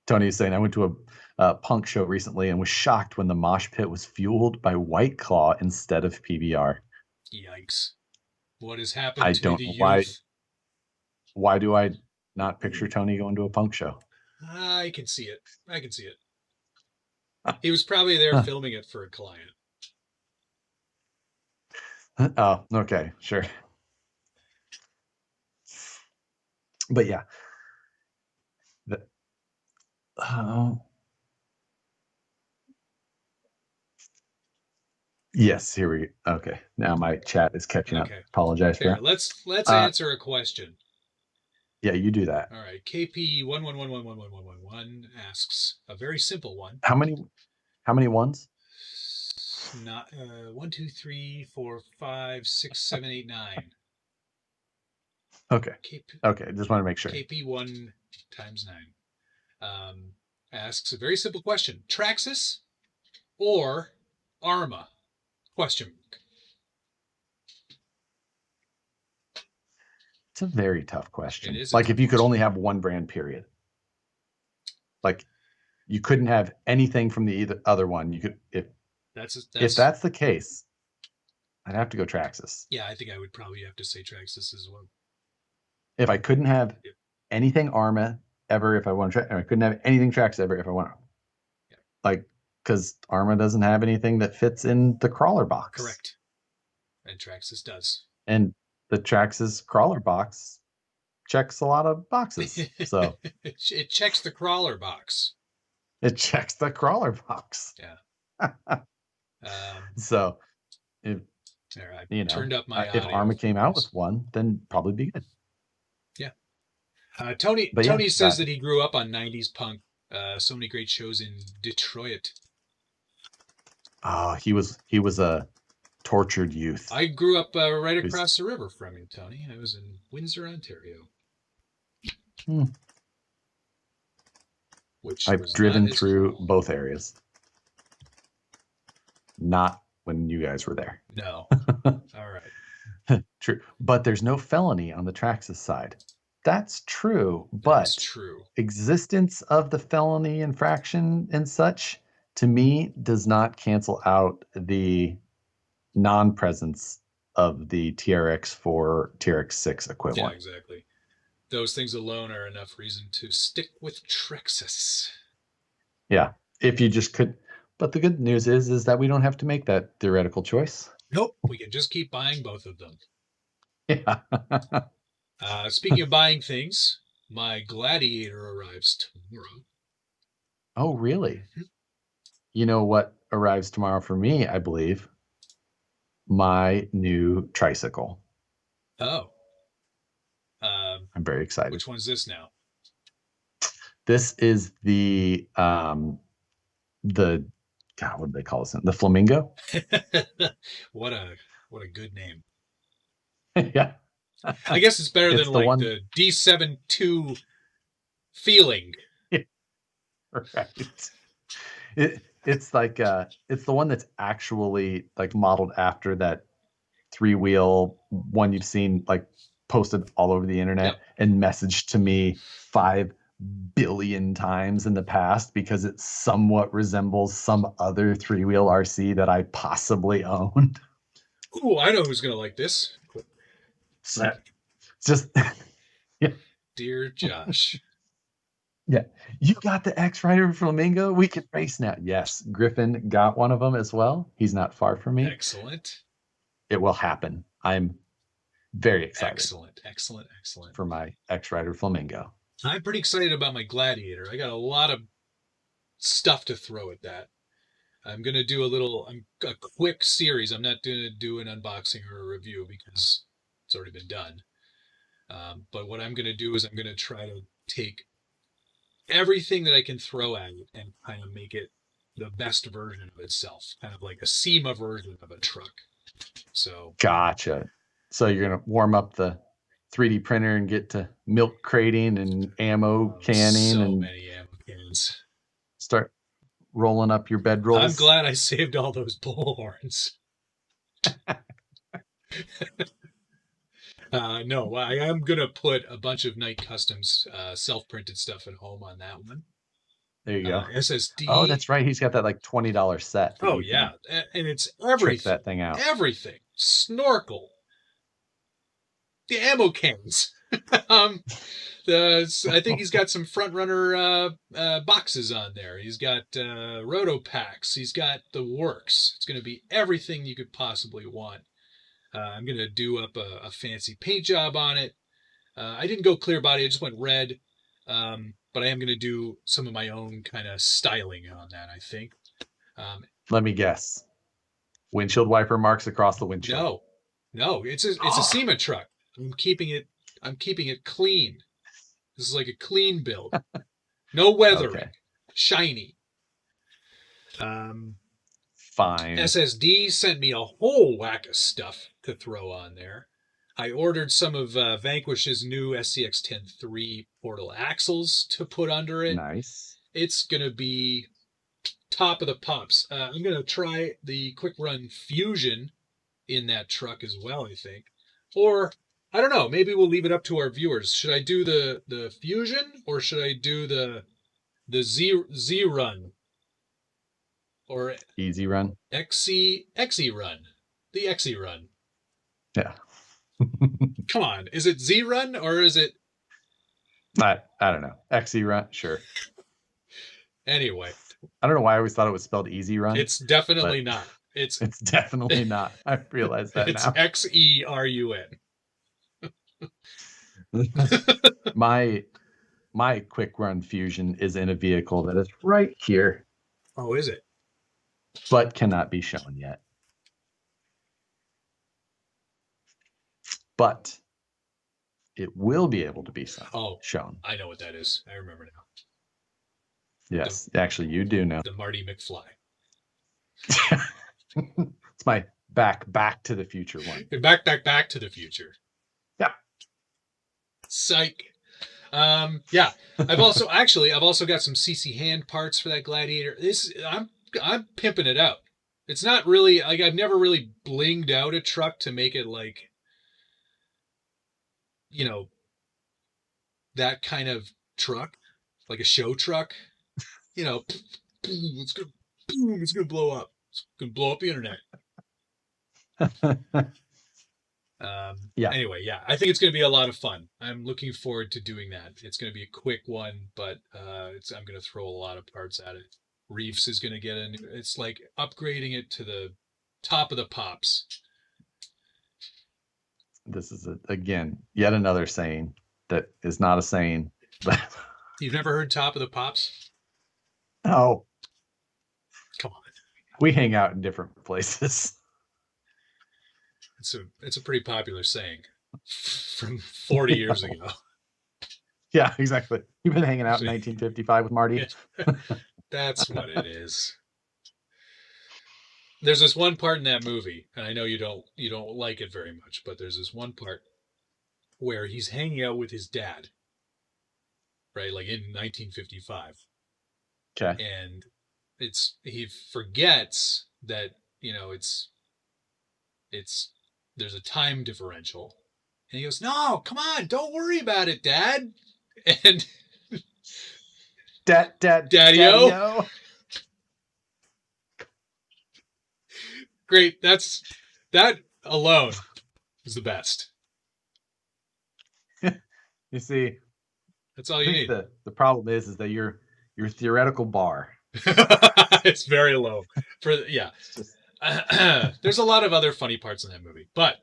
Tony is saying I went to a punk show recently and was shocked when the mosh pit was fueled by White Claw instead of PBR. Yikes. What has happened to the youth? Why do I not picture Tony going to a punk show? I can see it. He was probably there filming it for a client. Oh, okay, sure. But yeah. Yes, here we go. Okay, now my chat is catching up. Apologize for that. Let's answer a question. Yeah, you do that. All right. KP11111111 asks a very simple one. How many ones? Not 1, 2, 3, 4, 5, 6, 7, 8, 9. Okay. Okay, just want to make sure. KP1 times 9 asks a very simple question: Traxxas or Arma? Question mark. It's a very tough question. It is like if you could only have one brand, period. Like you couldn't have anything from the other one. You could if that's the case, I'd have to go Traxxas. Yeah, I think I would probably have to say Traxxas as well. If I couldn't have anything Arma ever, if I want to, I couldn't have anything Traxxas ever if I want. Like because Arma doesn't have anything that fits in the crawler box. Correct. And Traxxas does. And the Traxxas crawler box checks a lot of boxes. So it checks the crawler box. It checks the crawler box. Yeah. So if turned up my if audio. Arma came out with one, then probably be good. Yeah. Tony says that he grew up on 90s punk. So many great shows in Detroit. Oh, he was a tortured youth. I grew up right across the river from him, Tony. I was in Windsor, Ontario. Which I've driven through both areas. Not when you guys were there. No. All right. True. But there's no felony on the Traxxas side. That's true. But true. Existence of the felony infraction and such, to me, does not cancel out the non-presence of the TRX4, TRX6 equivalent. Yeah, exactly. Those things alone are enough reason to stick with Traxxas. Yeah, if you just could. But the good news is that we don't have to make that theoretical choice. Nope, we can just keep buying both of them. Yeah. Speaking of buying things, my Gladiator arrives tomorrow. Oh, really? Mm-hmm. You know what arrives tomorrow for me, I believe? My new tricycle. Oh. I'm very excited. Which one's this now? This is the God, what do they call this? The Flamingo. What a good name. Yeah. I guess it's better than the D72 feeling. Yeah. Right. It's like it's the one that's actually like modeled after that 3-wheel one you've seen like posted all over the internet and messaged to me 5 billion times in the past because it somewhat resembles some other 3-wheel RC that I possibly owned. Ooh, I know who's gonna like this. Just yeah. Dear Josh. Yeah, you got the X-Rider Flamingo? We can race now. Yes, Griffin got one of them as well. He's not far from me. Excellent. It will happen. I'm very excited. Excellent. For my X-Rider Flamingo. I'm pretty excited about my Gladiator. I got a lot of stuff to throw at that. I'm going to do a quick series. I'm not going to do an unboxing or a review because it's already been done. But what I'm going to do is I'm going to try to take everything that I can throw at it and kind of make it the best version of itself, kind of like a SEMA version of a truck. So gotcha. So you're gonna warm up the 3D printer and get to milk crating and ammo canning and many ammo cans. Start rolling up your bedrolls. I'm glad I saved all those bullhorns. No, I am gonna put a bunch of Night Customs self-printed stuff at home on that one. There you go. SSD. Oh, that's right. He's got that like $20 set. Oh yeah, and it's everything. Trick that thing out. Everything. Snorkel. The ammo cans. I think he's got some front runner boxes on there. He's got roto packs. He's got the works. It's going to be everything you could possibly want. I'm going to do up a fancy paint job on it. I didn't go clear body. I just went red. But I am going to do some of my own kind of styling on that, I think. Let me guess. Windshield wiper marks across the windshield. No, it's a SEMA truck. I'm keeping it clean. This is like a clean build. No weathering. Okay. Shiny. Fine. SSD sent me a whole whack of stuff to throw on there. I ordered some of Vanquish's new SCX-10-3 portal axles to put under it. Nice. It's going to be top of the pops. I'm going to try the Quick Run Fusion in that truck as well, I think. Or, I don't know, maybe we'll leave it up to our viewers. Should I do the Fusion or should I do the Z Run? Or Easy Run? XE Run. The XE Run. Yeah. Come on, is it Z Run or is it? I don't know. XE Run, sure. Anyway, I don't know why I always thought it was spelled Easy Run. It's definitely not. It's definitely not. I realize that it's now. XERUN. My quick run Fusion is in a vehicle that is right here, Oh, is it? but cannot be shown yet. But it will be able to be shown. I know what that is. I remember now. Yes, actually, you do know. The Marty McFly. It's my back to the future one. Back to the future. Yeah. Psych. Yeah. I've also got some CC hand parts for that Gladiator. I'm pimping it out. It's not really like I've never really blinged out a truck to make it like, you know, that kind of truck, like a show truck. You know, it's gonna blow up. It's gonna blow up the internet. Yeah. Anyway, yeah, I think it's going to be a lot of fun. I'm looking forward to doing that. It's going to be a quick one, but I'm going to throw a lot of parts at it. Reefs is going to get it's like upgrading it to the top of the pops. This is again yet another saying that is not a saying. But you've never heard top of the pops? No. Come on. We hang out in different places. It's a pretty popular saying from 40 years ago. Yeah, exactly. You've been hanging out in 1955 with Marty. That's what it is. There's this one part in that movie, and I know you don't like it very much, but there's this one part where he's hanging out with his dad, right? Like in 1955. Okay. And he forgets that, there's a time differential. And he goes, "No, come on, don't worry about it, Dad." And Daddy-o. Great. That alone is the best. You see, that's all you need. The problem is that your theoretical bar it's very low. There's a lot of other funny parts in that movie, but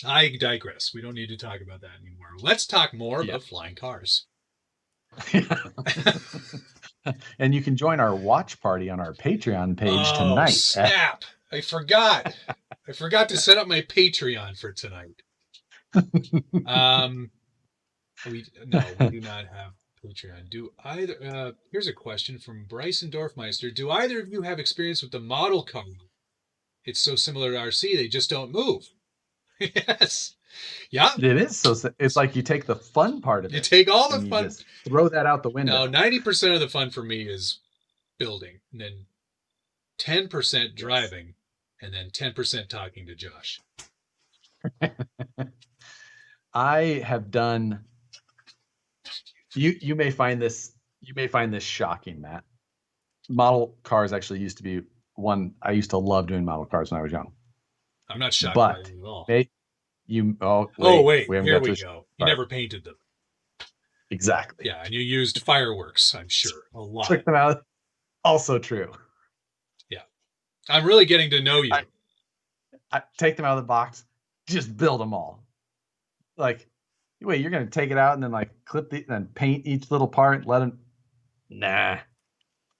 I digress. We don't need to talk about that anymore. Let's talk more about flying cars. And you can join our watch party on our Patreon page tonight. Snap! I forgot. I forgot to set up my Patreon for tonight. We do not have Patreon. Here's a question from Bryson Dorfmeister. Do either of you have experience with the model car? It's so similar to RC, they just don't move. Yes. Yeah. It is. So it's like you take the fun part of it. You take all the fun. Just throw that out the window. No, 90% of the fun for me is building, and then 10% driving, and then 10% talking to Josh. I have done. You may find this shocking, Matt. Model cars actually used to be one I used to love doing model cars when I was young. I'm not shocked by it at all. Wait, here we go. You never painted them. Exactly. Yeah, and you used fireworks, I'm sure, a lot. Took them out. Also true. Yeah. I'm really getting to know you. I take them out of the box, just build them all. Like, wait, you're going to take it out and then like clip and then paint each little part, let them. Nah.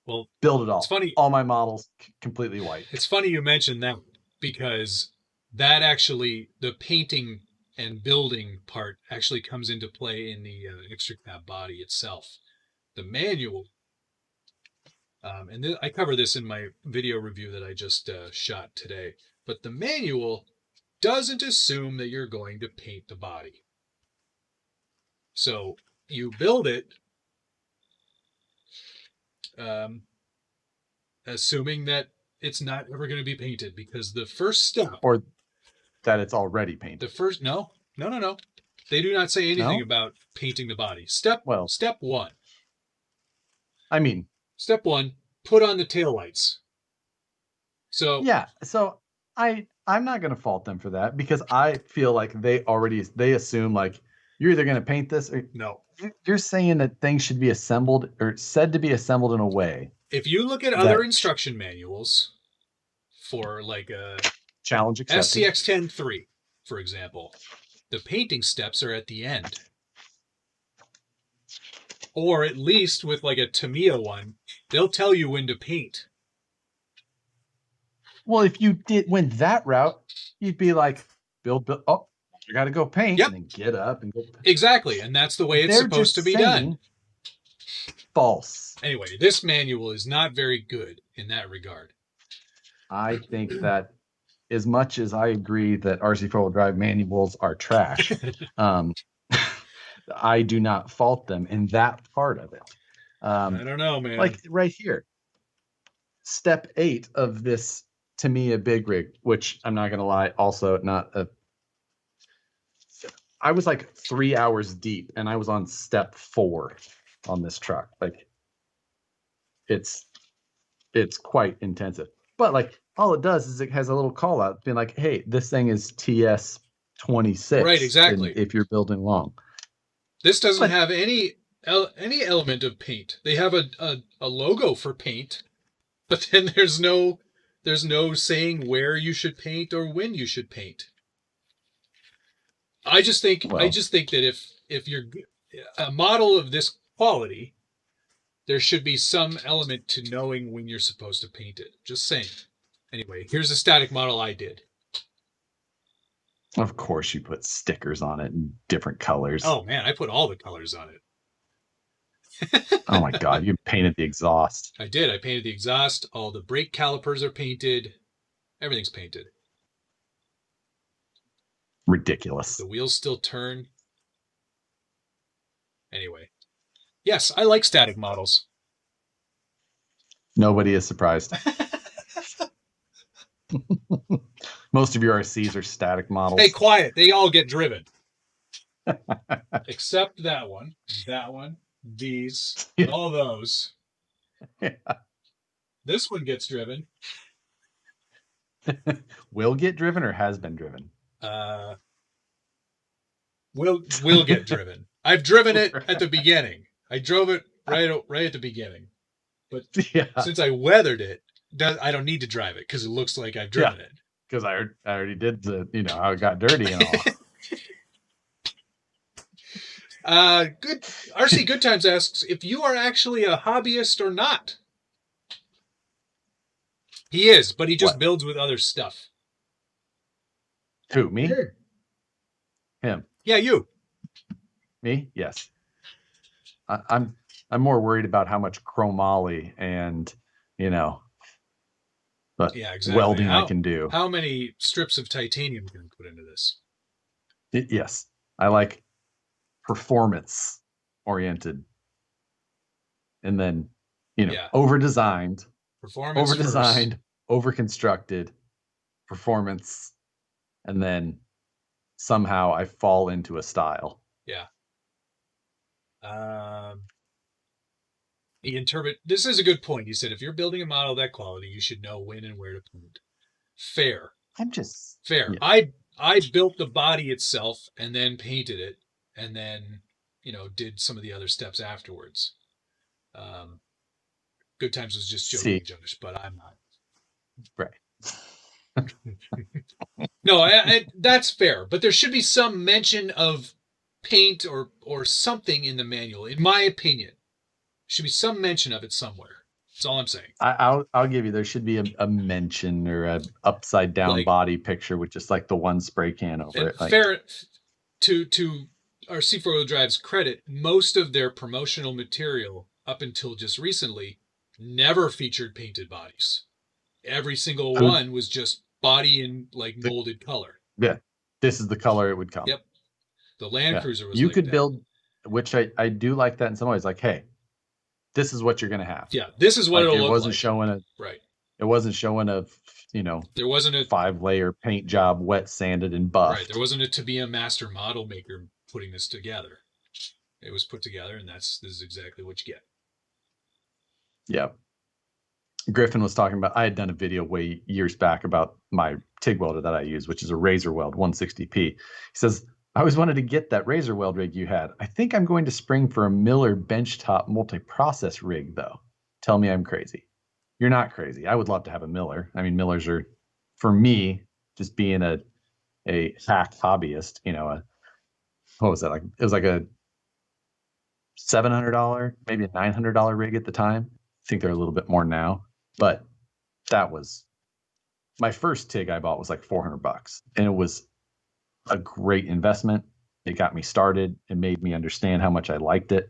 Well, build it all. It's funny. All my models completely white. It's funny you mentioned that because that actually, the painting and building part actually comes into play in the extra cab body itself. The manual, and I cover this in my video review that I just shot today, but the manual doesn't assume that you're going to paint the body. So you build it assuming that it's not ever going to be painted, because the first step, or that it's already painted. No. They do not say anything about painting the body. Step one. Step one, put on the taillights. So yeah, so I'm not going to fault them for that, because I feel like they assume like You're either going to paint this or No. you're saying that things should be assembled or said to be assembled in a way. If you look at other instruction manuals for like a challenge accepted. SCX-10-3, for example, the painting steps are at the end. Or at least with like a Tamiya one, they'll tell you when to paint. Well, if you went that route, you'd be like, build, oh, you got to go paint and then get up and go. Exactly, and that's the way it's supposed to be done. False. Anyway, this manual is not very good in that regard. I think that as much as I agree that RC four-wheel drive manuals are trash, I do not fault them in that part of it. I don't know, man. Like right here, step 8 of this Tamiya big rig, which I'm not gonna lie, also not a. I was like 3 hours deep, and I was on step 4 on this truck. Like, it's quite intensive. But like, all it does is it has a little call out being like, "Hey, this thing is TS 26." Right, exactly. If you're building long. This doesn't have any element of paint. They have a logo for paint, but then there's no saying where you should paint or when you should paint. I just think that if you're a model of this quality, there should be some element to knowing when you're supposed to paint it. Just saying. Anyway, here's a static model I did. Of course, you put stickers on it in different colors. Oh man, I put all the colors on it. Oh my god, you painted the exhaust. I did. I painted the exhaust. All the brake calipers are painted. Everything's painted. Ridiculous. The wheels still turn. Anyway. Yes, I like static models. Nobody is surprised. Most of your RCs are static models. Hey, quiet. They all get driven. Except that one, these, all those. Yeah. This one gets driven. Will get driven or has been driven? Will get driven. I've driven it at the beginning. I drove it right at the beginning. But since I weathered it, I don't need to drive it because it looks like I've driven it. Because I already did how it got dirty and all. Good RC Good Times asks if you are actually a hobbyist or not. He is, but he just builds with other stuff. Who, me? Him. Yeah, you. Me? Yes. I'm more worried about how much chromoly and welding I can do. How many strips of titanium can you put into this? Yes. I like performance oriented. And then, over-designed. Performance over-designed, over-constructed, performance, and then somehow I fall into a style. Yeah. This is a good point. He said, if you're building a model of that quality, you should know when and where to paint. Fair. Fair. Yeah. I built the body itself and then painted it and then, did some of the other steps afterwards. Good Times was just joking, Jonas, but I'm not. Right. No, that's fair, but there should be some mention of paint or something in the manual, in my opinion. Should be some mention of it somewhere. That's all I'm saying. I'll give you. There should be a mention or a upside down body picture with just like the one spray can over it. Fair to our C4 Drive's credit, most of their promotional material up until just recently never featured painted bodies. Every single one was just body in molded color. Yeah, this is the color it would come. Yep. The Land Cruiser was. You could build, which I do like that in some ways. Like, hey, this is what you're gonna have. Yeah, this is what it'll look like. It wasn't showing It wasn't showing there wasn't a 5-layer paint job, wet sanded and buffed. Right. There wasn't to be a master model maker putting this together. It was put together, and this is exactly what you get. Yeah. Griffin was talking about, I had done a video years back about my TIG welder that I use, which is a razor weld 160p. He says, I always wanted to get that razor weld rig you had. I think I'm going to spring for a Miller benchtop multi-process rig, though. Tell me I'm crazy. You're not crazy. I would love to have a Miller. I mean, Millers are, for me, just being a hack hobbyist. What was that like? It was like a $700, maybe a $900 rig at the time. I think they're a little bit more now, but that was my first TIG I bought was like $400, and it was a great investment. It got me started. It made me understand how much I liked it.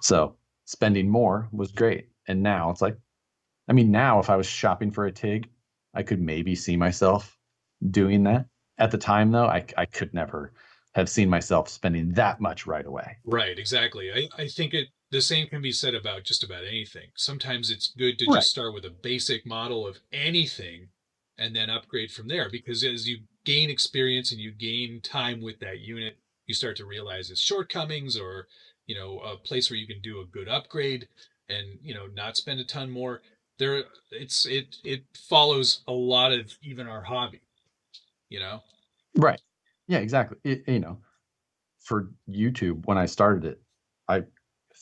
So spending more was great. And now it's like, I mean, now if I was shopping for a TIG, I could maybe see myself doing that. At the time, though, I could never have seen myself spending that much right away. Right, exactly. I think the same can be said about just about anything. Sometimes it's good to Right. just start with a basic model of anything and then upgrade from there, because as you gain experience and you gain time with that unit, you start to realize its shortcomings, or a place where you can do a good upgrade and not spend a ton more. It follows a lot of even our hobby, you know. Right. Yeah, exactly. For YouTube, when I started it, I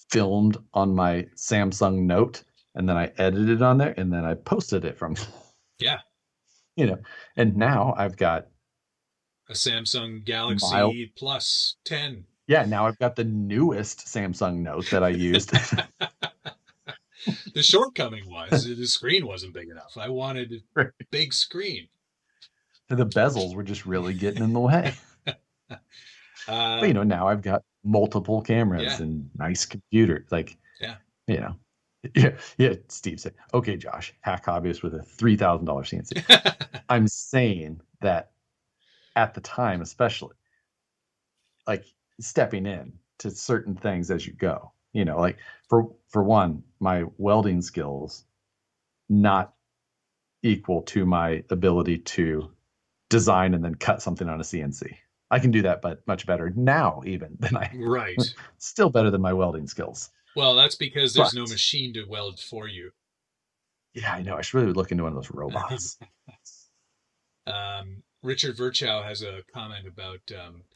filmed on my Samsung Note, and then I edited on there, and then I posted it from, Yeah, and now I've got a Samsung mild. Galaxy Plus 10. Yeah, now I've got the newest Samsung Note that I used. The shortcoming was the screen wasn't big enough. I wanted a big screen. The bezels were just really getting in the way. But now I've got multiple cameras Yeah, and nice computer. Like, yeah. you know, yeah. Steve said, "Okay, Josh, hack hobbyist with a $3,000 CNC." I'm saying that at the time, especially, like stepping in to certain things as you go. Like for one, my welding skills not equal to my ability to design and then cut something on a CNC. I can do that, but much better now even than I Right. still better than my welding skills. Well, that's because there's But no machine to weld for you. yeah, I know. I should really look into one of those robots. Richard Virchow has a comment about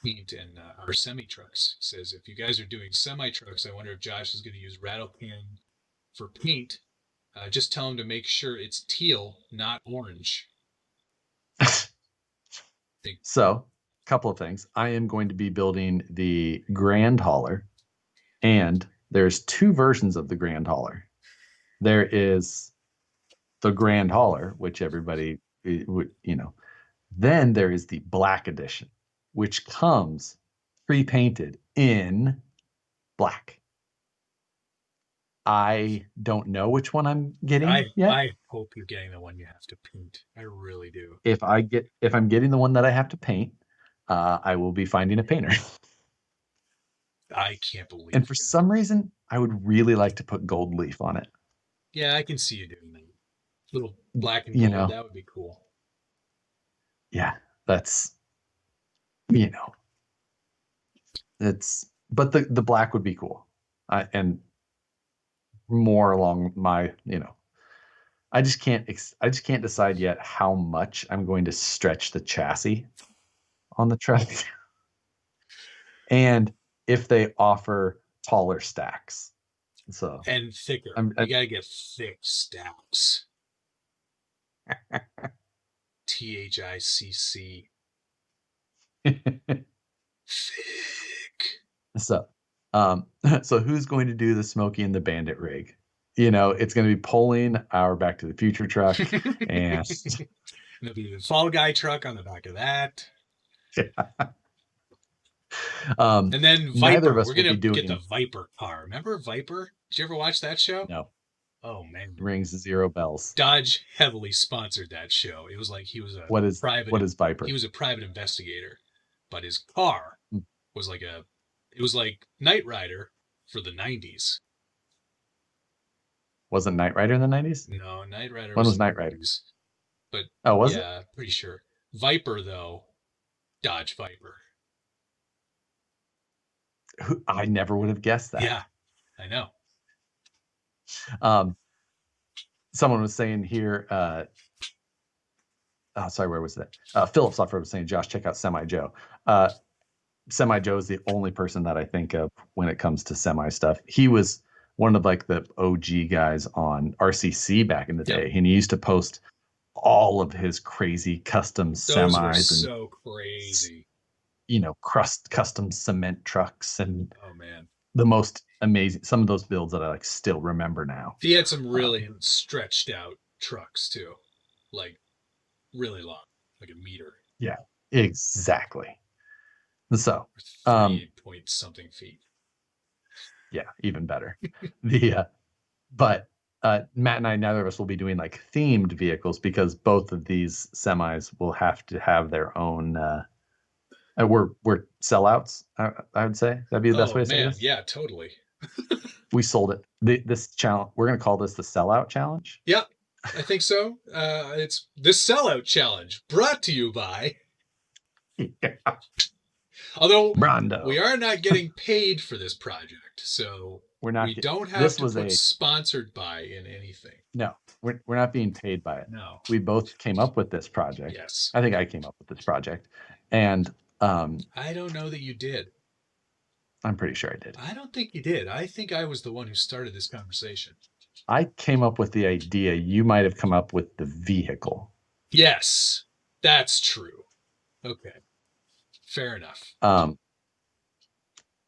paint and our semi trucks. He says, if you guys are doing semi trucks, I wonder if Josh is going to use rattle can for paint. Just tell him to make sure it's teal, not orange. So, a couple of things. I am going to be building the Grand Hauler, and there's two versions of the Grand Hauler. There is the Grand Hauler, which everybody would, Then there is the Black Edition, which comes pre-painted in black. I don't know which one I'm getting yet. I hope you're getting the one you have to paint. I really do. If I'm getting the one that I have to paint, I will be finding a painter. I can't believe And for some reason, I would really like to put gold leaf on it. Yeah, I can see you doing that. Little black and You gold, know, that would be cool. yeah, that's but the black would be cool. And more along my, I just can't decide yet how much I'm going to stretch the chassis on the truck. And if they offer taller stacks. So And thicker. You got to get thick stacks. THICC. Thick. So, so who's going to do the Smokey and the Bandit rig? It's going to be pulling our Back to the Future truck, and there'll be the Fall Guy truck on the back of that. Yeah. And then Viper. We're going to get the Viper car. Remember Viper? Did you ever watch that show? No. Oh, man. Rings 0 bells. Dodge heavily sponsored that show. It was like he was what is Viper? He was a private investigator, but his car was like it was like Knight Rider for the 90s. Wasn't Knight Rider in the 90s? No, Knight Rider When was Knight Rider? 90s. But was it? Yeah, pretty sure. Viper, though, Dodge Viper. I never would have guessed that. Yeah, I know. Someone was saying here, sorry, where was that? Philip Software was saying, Josh, check out Semi Joe. Semi Joe's the only person that I think of when it comes to semi stuff. He was one of like the OG guys on RCC back in the day, and he used to post all of his crazy custom Those were semis and so crazy. custom cement trucks and Oh man, the most amazing. Some of those builds that I like still remember now. he had some really stretched out trucks too, like really long, like a meter. Yeah, exactly. So, 3 point something feet. yeah, even better. But Matt and I, neither of us will be doing like themed vehicles because both of these semis will have to have their own. We're sellouts. I would say that'd be the best way to say this. Yeah, totally. We sold it. This challenge. We're gonna call this the sellout challenge. Yep, I think so. It's the sellout challenge, brought to you by. Yeah. Although Brando. we are not getting paid for this project, so we're not. We don't have to put sponsored by in anything. No, we're not being paid by it. No, we both came up with this project. Yes, I think I came up with this project, and I don't know that you did. I'm pretty sure I did. I don't think you did. I think I was the one who started this conversation. I came up with the idea. You might have come up with the vehicle. Yes, that's true. Okay, fair enough.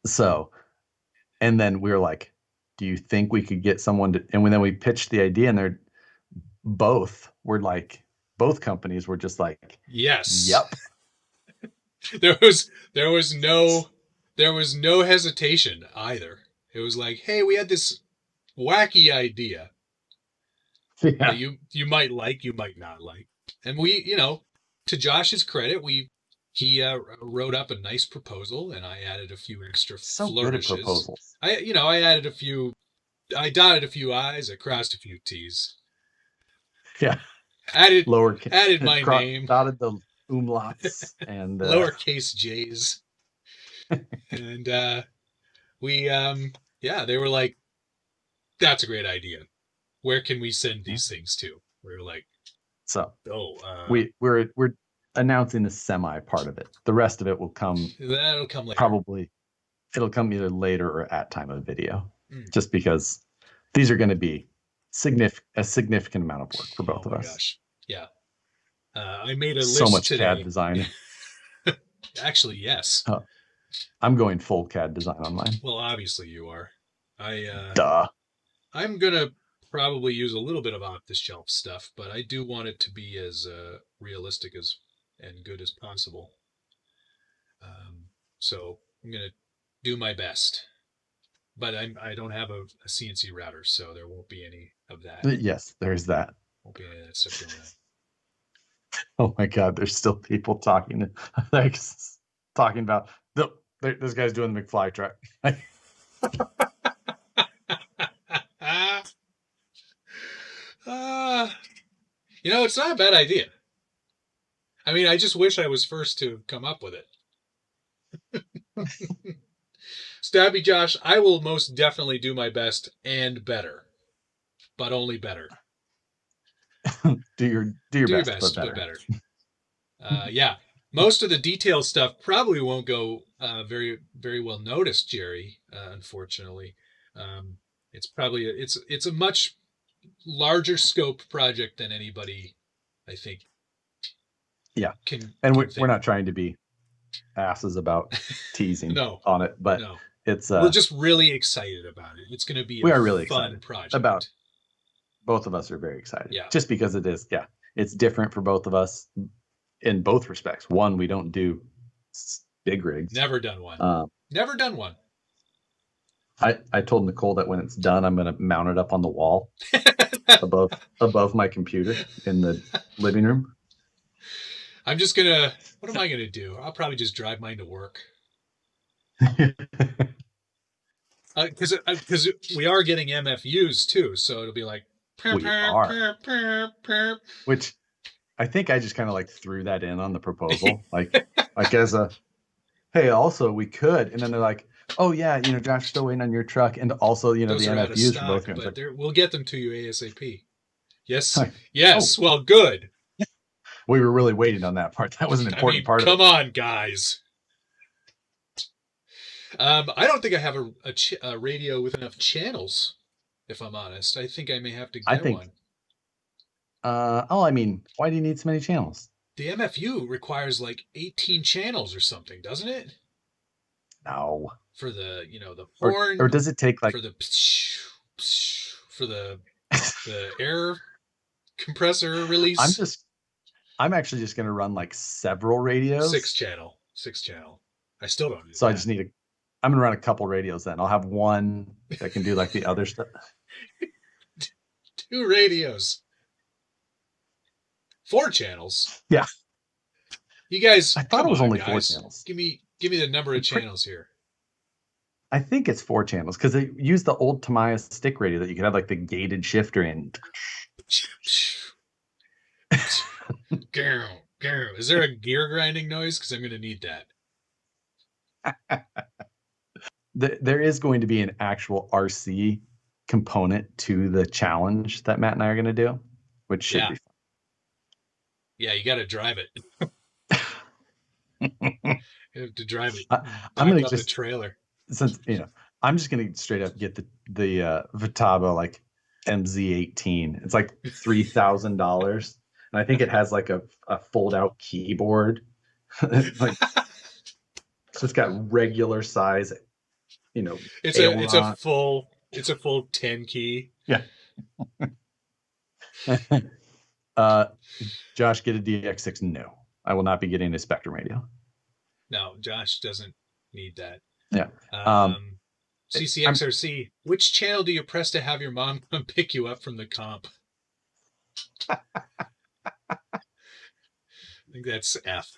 So, and then we were like, do you think we could get someone to, and then we pitched the idea and both companies were just like, yes. Yep. there was no hesitation either. It was like, hey, we had this wacky idea that you might like, you might not like. And we, to Josh's credit, he wrote up a nice proposal, and I added a few extra flourishes. Good at proposals. I dotted a few I's, I crossed a few T's. Yeah. Added my name. Dotted the umlauts and lowercase J's. And they were like, that's a great idea. Where can we send these things to? We were like, we're announcing the semi part of it. The rest of it will come. That'll come later. Probably it'll come either later or at time of video, just because these are going to be a significant amount of work for both of us. Gosh. Yeah. I made a list so much today. CAD design. Actually, yes. I'm going full CAD design on mine. Well, obviously you are. Duh. I'm gonna probably use a little bit of off-the-shelf stuff, but I do want it to be as realistic and good as possible. So I'm gonna do my best, but I don't have a CNC router, so there won't be any of that. Yes, there's that. Won't be any of that stuff going on. Oh my God, there's still people talking about this guy's doing the McFly truck. It's not a bad idea. I mean, I just wish I was first to come up with it. Stabby Josh, I will most definitely do my best and better, but only better. do your best, but better. Yeah, most of the detailed stuff probably won't go very, very well noticed, Jerry. Unfortunately, it's a much larger scope project than anybody, I think. Yeah, we're not trying to be asses about teasing on it, but we're just really excited about it. It's going to be a really fun excited project. About both of us are very excited. Yeah, just because it is. Yeah, it's different for both of us in both respects. One, we don't do big rigs. Never done one. Never done one. I told Nicole that when it's done, I'm going to mount it up on the wall above my computer in the living room. I'm just what am I gonna do? I'll probably just drive mine to work. Because we are getting MFUs too, so it'll be like which I think I just kind of like threw that in on the proposal, like as a hey, also we could, and then they're like, oh yeah, Josh, still waiting on your truck, and also the MFUs stock, are both going. But we'll get them to you ASAP. Yes, like, yes. Oh. Well, good. We were really waiting on that part. That was an important part of it. Come on, guys. I don't think I have a radio with enough channels. If I'm honest, I think I may have to I get think. one. I mean, why do you need so many channels? The MFU requires like 18 channels or something, doesn't it? No. For the the Or horn, does it take like? for the for the air compressor I'm release. just. I'm actually just going to run like several radios. Six channel. I still don't do So I that. just need a. I'm going to run a couple radios then. I'll have one that can do like the other stuff. 2 radios, 4 channels. Yeah. You guys, I thought come it was on, only 4 guys. channels. Give me the number of channels here. I think it's 4 channels because they use the old Tamiya stick radio that you could have like the gated shifter in. Is there a gear grinding noise? Because I'm going to need that. There is going to be an actual RC component to the challenge that Matt and I are going to do, which should be fun. Yeah, you got to drive it. You have to drive it. I'm going Back to up the just trailer. since I'm just going to straight up get the Vitaba like MZ18. It's like $3,000, and I think it has like a fold out keyboard. Like it's got regular size, It's aileron. a full 10 key. Yeah. Josh, get a DX6. No, I will not be getting a Spectrum radio. No, Josh doesn't need that. Yeah. CCXRC, which channel do you press to have your mom come pick you up from the comp? I think that's F.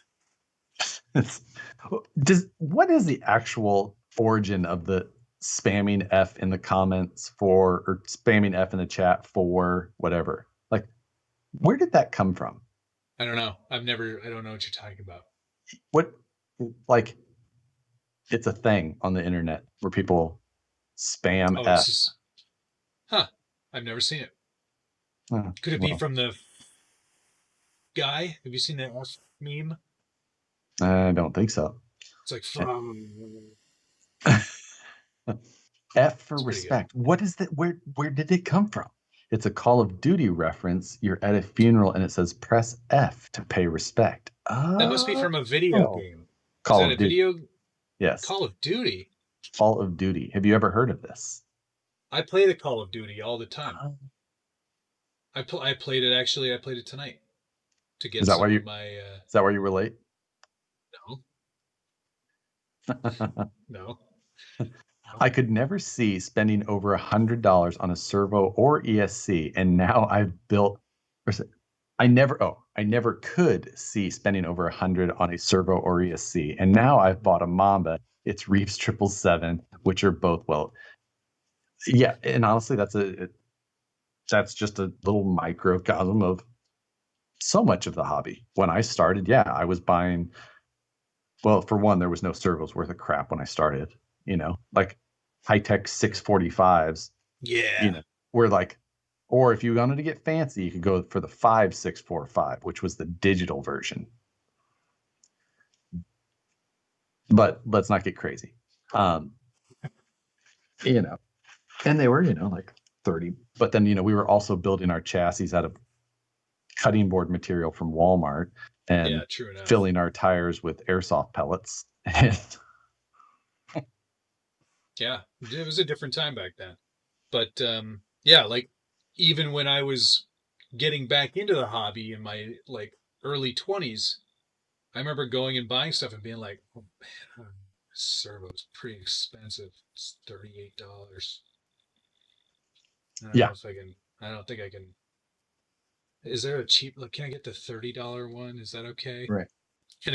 What is the actual origin of the spamming F in the comments or spamming F in the chat for whatever? Like, where did that come from? I don't know. I don't know what you're talking about. What, like, it's a thing on the internet where people spam F. I've never seen it. Could it be from the guy? Have you seen that F meme? I don't think so. It's like from F for respect. What is that? Where did it come from? It's a Call of Duty reference. You're at a funeral and it says press F to pay respect. That must be from a video game. Call of Duty. Video? Yes. Call of Duty. Call of Duty. Have you ever heard of this? I play the Call of Duty all the time. I played it actually. I played it tonight to get some of my. Is that why you were late? No. No. I could never see spending over $100 on a servo or ESC, and now I've built. I never could see spending over $100 on a servo or ESC, and now I've bought a Mamba. It's Reefs 777, which are both yeah, and honestly, that's just a little microcosm of so much of the hobby. When I started, I was buying. Well, for one, there was no servos worth of crap when I started. Like high-tech 645s. Yeah. Were like, or if you wanted to get fancy, you could go for the 5645, which was the digital version. But let's not get crazy. And they were, like 30. But then, we were also building our chassis out of cutting board material from Walmart and filling our tires with airsoft pellets. Yeah, it was a different time back then. But like even when I was getting back into the hobby in my like early 20s, I remember going and buying stuff and being like, "Oh man, this servo's pretty expensive. It's $38." I don't think I can. Is there a cheap? Like, can I get the $30 one? Is that okay? Right. And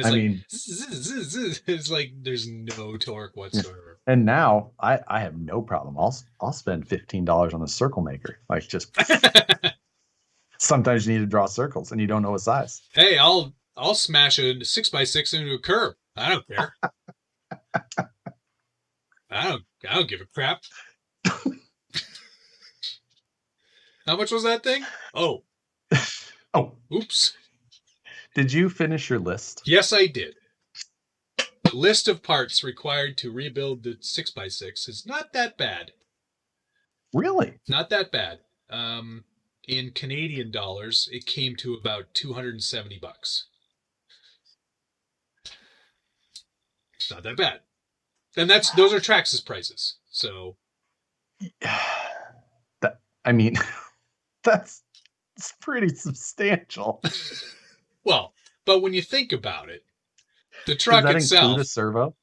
it's it's like there's no torque whatsoever. And now I have no problem. I'll spend $15 on a circle maker. Like just sometimes you need to draw circles and you don't know what size. Hey, I'll smash a 6x6 into a curve. I don't care. I don't give a crap. How much was that thing? Oh. Oops. Did you finish your list? Yes, I did. list of parts required to rebuild the 6x6 is not that bad. Really? Not that bad. In Canadian dollars, it came to about $270. It's not that bad. And those are Traxxas prices. So I mean, that's pretty substantial. Well, but when you think about it, the Does truck that itself. include a servo?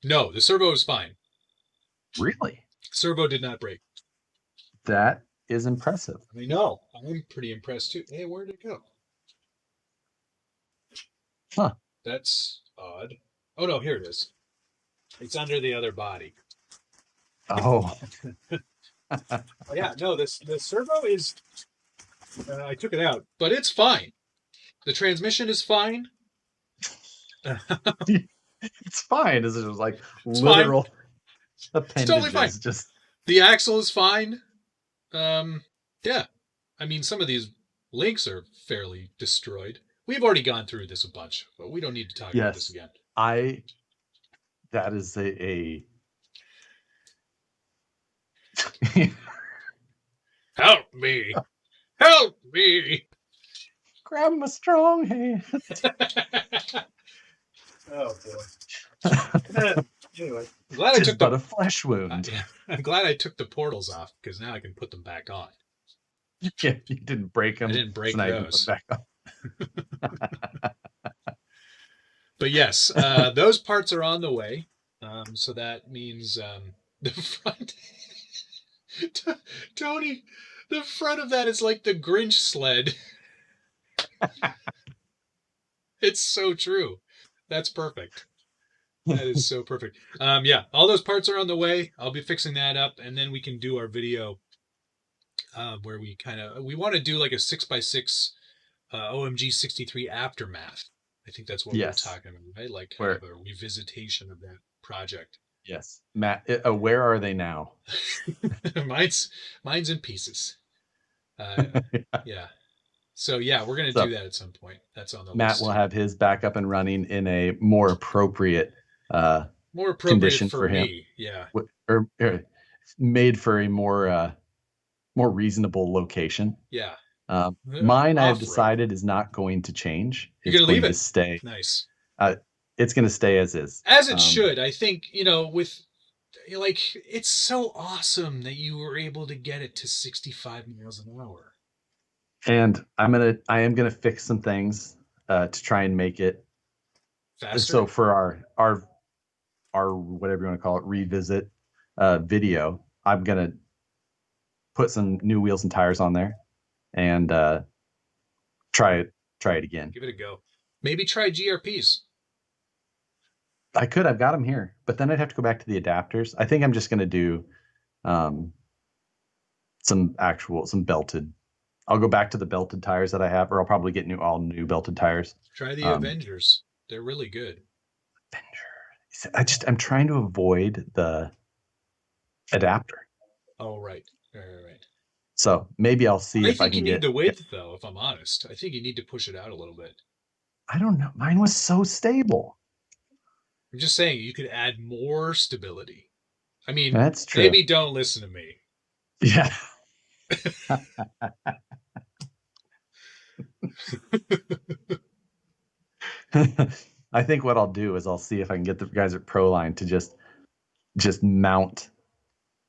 No, the servo is fine. Really? Servo did not break. That is impressive. I know. I'm pretty impressed too. Hey, where'd it go? Huh. That's odd. Oh no, here it is. It's under the other body. Oh. Yeah, no, the servo is. I took it out, but it's fine. The transmission is fine. It's fine. It's just like It's literal fine. appendages. It's totally fine. Just the axle is fine. Yeah. I mean, some of these links are fairly destroyed. We've already gone through this a bunch, but we don't need to talk about this again. That is a Help me. Help me. Grab my strong hand. Oh boy. Anyway, I'm glad I took a flesh wound. I'm glad I took the portals off because now I can put them back on. Yeah, you didn't break them. I didn't break so now those. You can put them back on. But yes, those parts are on the way. So that means the front. Tony, the front of that is like the Grinch sled. It's so true. That's perfect. That is so perfect. Yeah, all those parts are on the way. I'll be fixing that up, and then we can do our video where we want to do like a 6x6 OMG 63 aftermath. I think that's what we're talking about, right? Like kind of a revisitation of that project. Yes. Matt, where are they now? mine's in pieces. Yeah. So yeah, we're going to do that at some point. That's on the list. Matt will have his back up and running in a more appropriate condition for him. Me. Yeah. Or made for a more reasonable location. Yeah. Mine, I have decided, is not going to change. You're going to leave it? To stay. Nice. It's going to stay as is. As it should. I think, with like, it's so awesome that you were able to get it to 65 miles an hour. And I am gonna fix some things to try and make it faster. So for our whatever you want to call it, revisit video, I'm gonna put some new wheels and tires on there and try it again. Give it a go. Maybe try GRPs. I could. I've got them here, but then I'd have to go back to the adapters. I think I'm just gonna do some belted. I'll go back to the belted tires that I have, or I'll probably get all new belted tires. Try the Avengers. They're really good. Avengers. I'm trying to avoid the adapter. Oh, right. So maybe I'll see if I can get... I think you need the width, though, if I'm honest. I think you need to push it out a little bit. I don't know. Mine was so stable. I'm just saying, you could add more stability. I mean, that's true. Maybe don't listen to me. Yeah. I think what I'll do is I'll see if I can get the guys at Proline to just mount,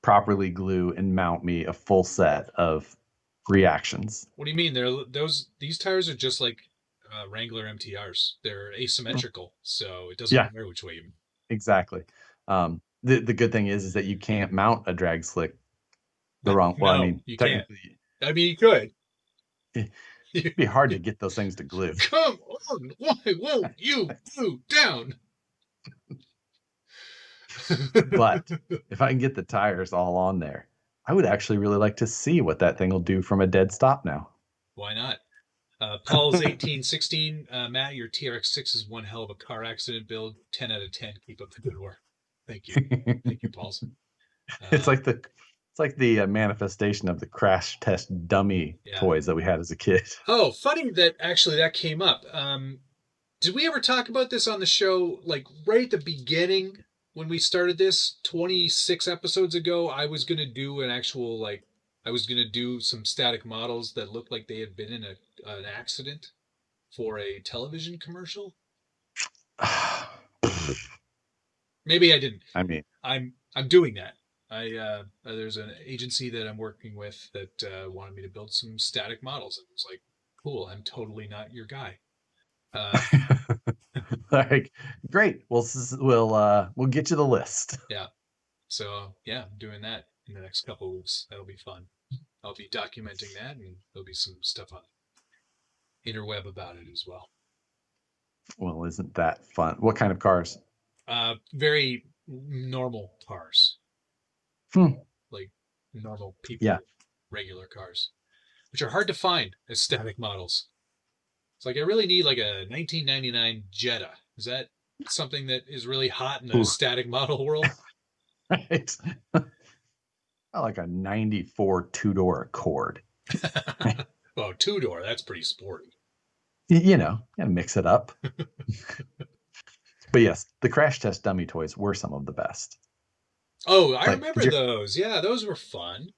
properly glue and mount me a full set of reactions. What do you mean? These tires are just like Wrangler MTRs. They're asymmetrical, so it doesn't matter which way you. Exactly. The good thing is that you can't mount a drag slick the wrong. Well, no, I mean, you can't. I mean, you could. It'd be hard to get those things to glue. Come on, why won't you glue down? But if I can get the tires all on there, I would actually really like to see what that thing will do from a dead stop now. Why not? Paul's 1816. Matt, your TRX6 is one hell of a car accident build. 10 out of 10. Keep up the good work. Thank you. Thank you, Paul. It's like the manifestation of the crash test dummy toys that we had as a kid. Oh, funny that actually that came up. Did we ever talk about this on the show? Like right at the beginning when we started this 26 episodes ago, I was going to do an actual, like, I was going to do some static models that looked like they had been in an accident for a television commercial. Maybe I didn't. I mean, I'm doing that. There's an agency that I'm working with that wanted me to build some static models, and I was like, cool. I'm totally not your guy. like, great. We'll get you the list. Yeah. So yeah, I'm doing that in the next couple of weeks. That'll be fun. I'll be documenting that, and there'll be some stuff on interweb about it as well. Well, isn't that fun? What kind of cars? Very normal cars, Hmm. like normal people, Yeah. regular cars, which are hard to find as static models. It's like I really need like a 1999 Jetta. Is that something that is really hot in the static model world? Right. I like a 94 two-door Accord. Well, two-door, that's pretty sporty. You know, and mix it up. But yes, the crash test dummy toys were some of the best. Oh, I remember those. Yeah, those were fun.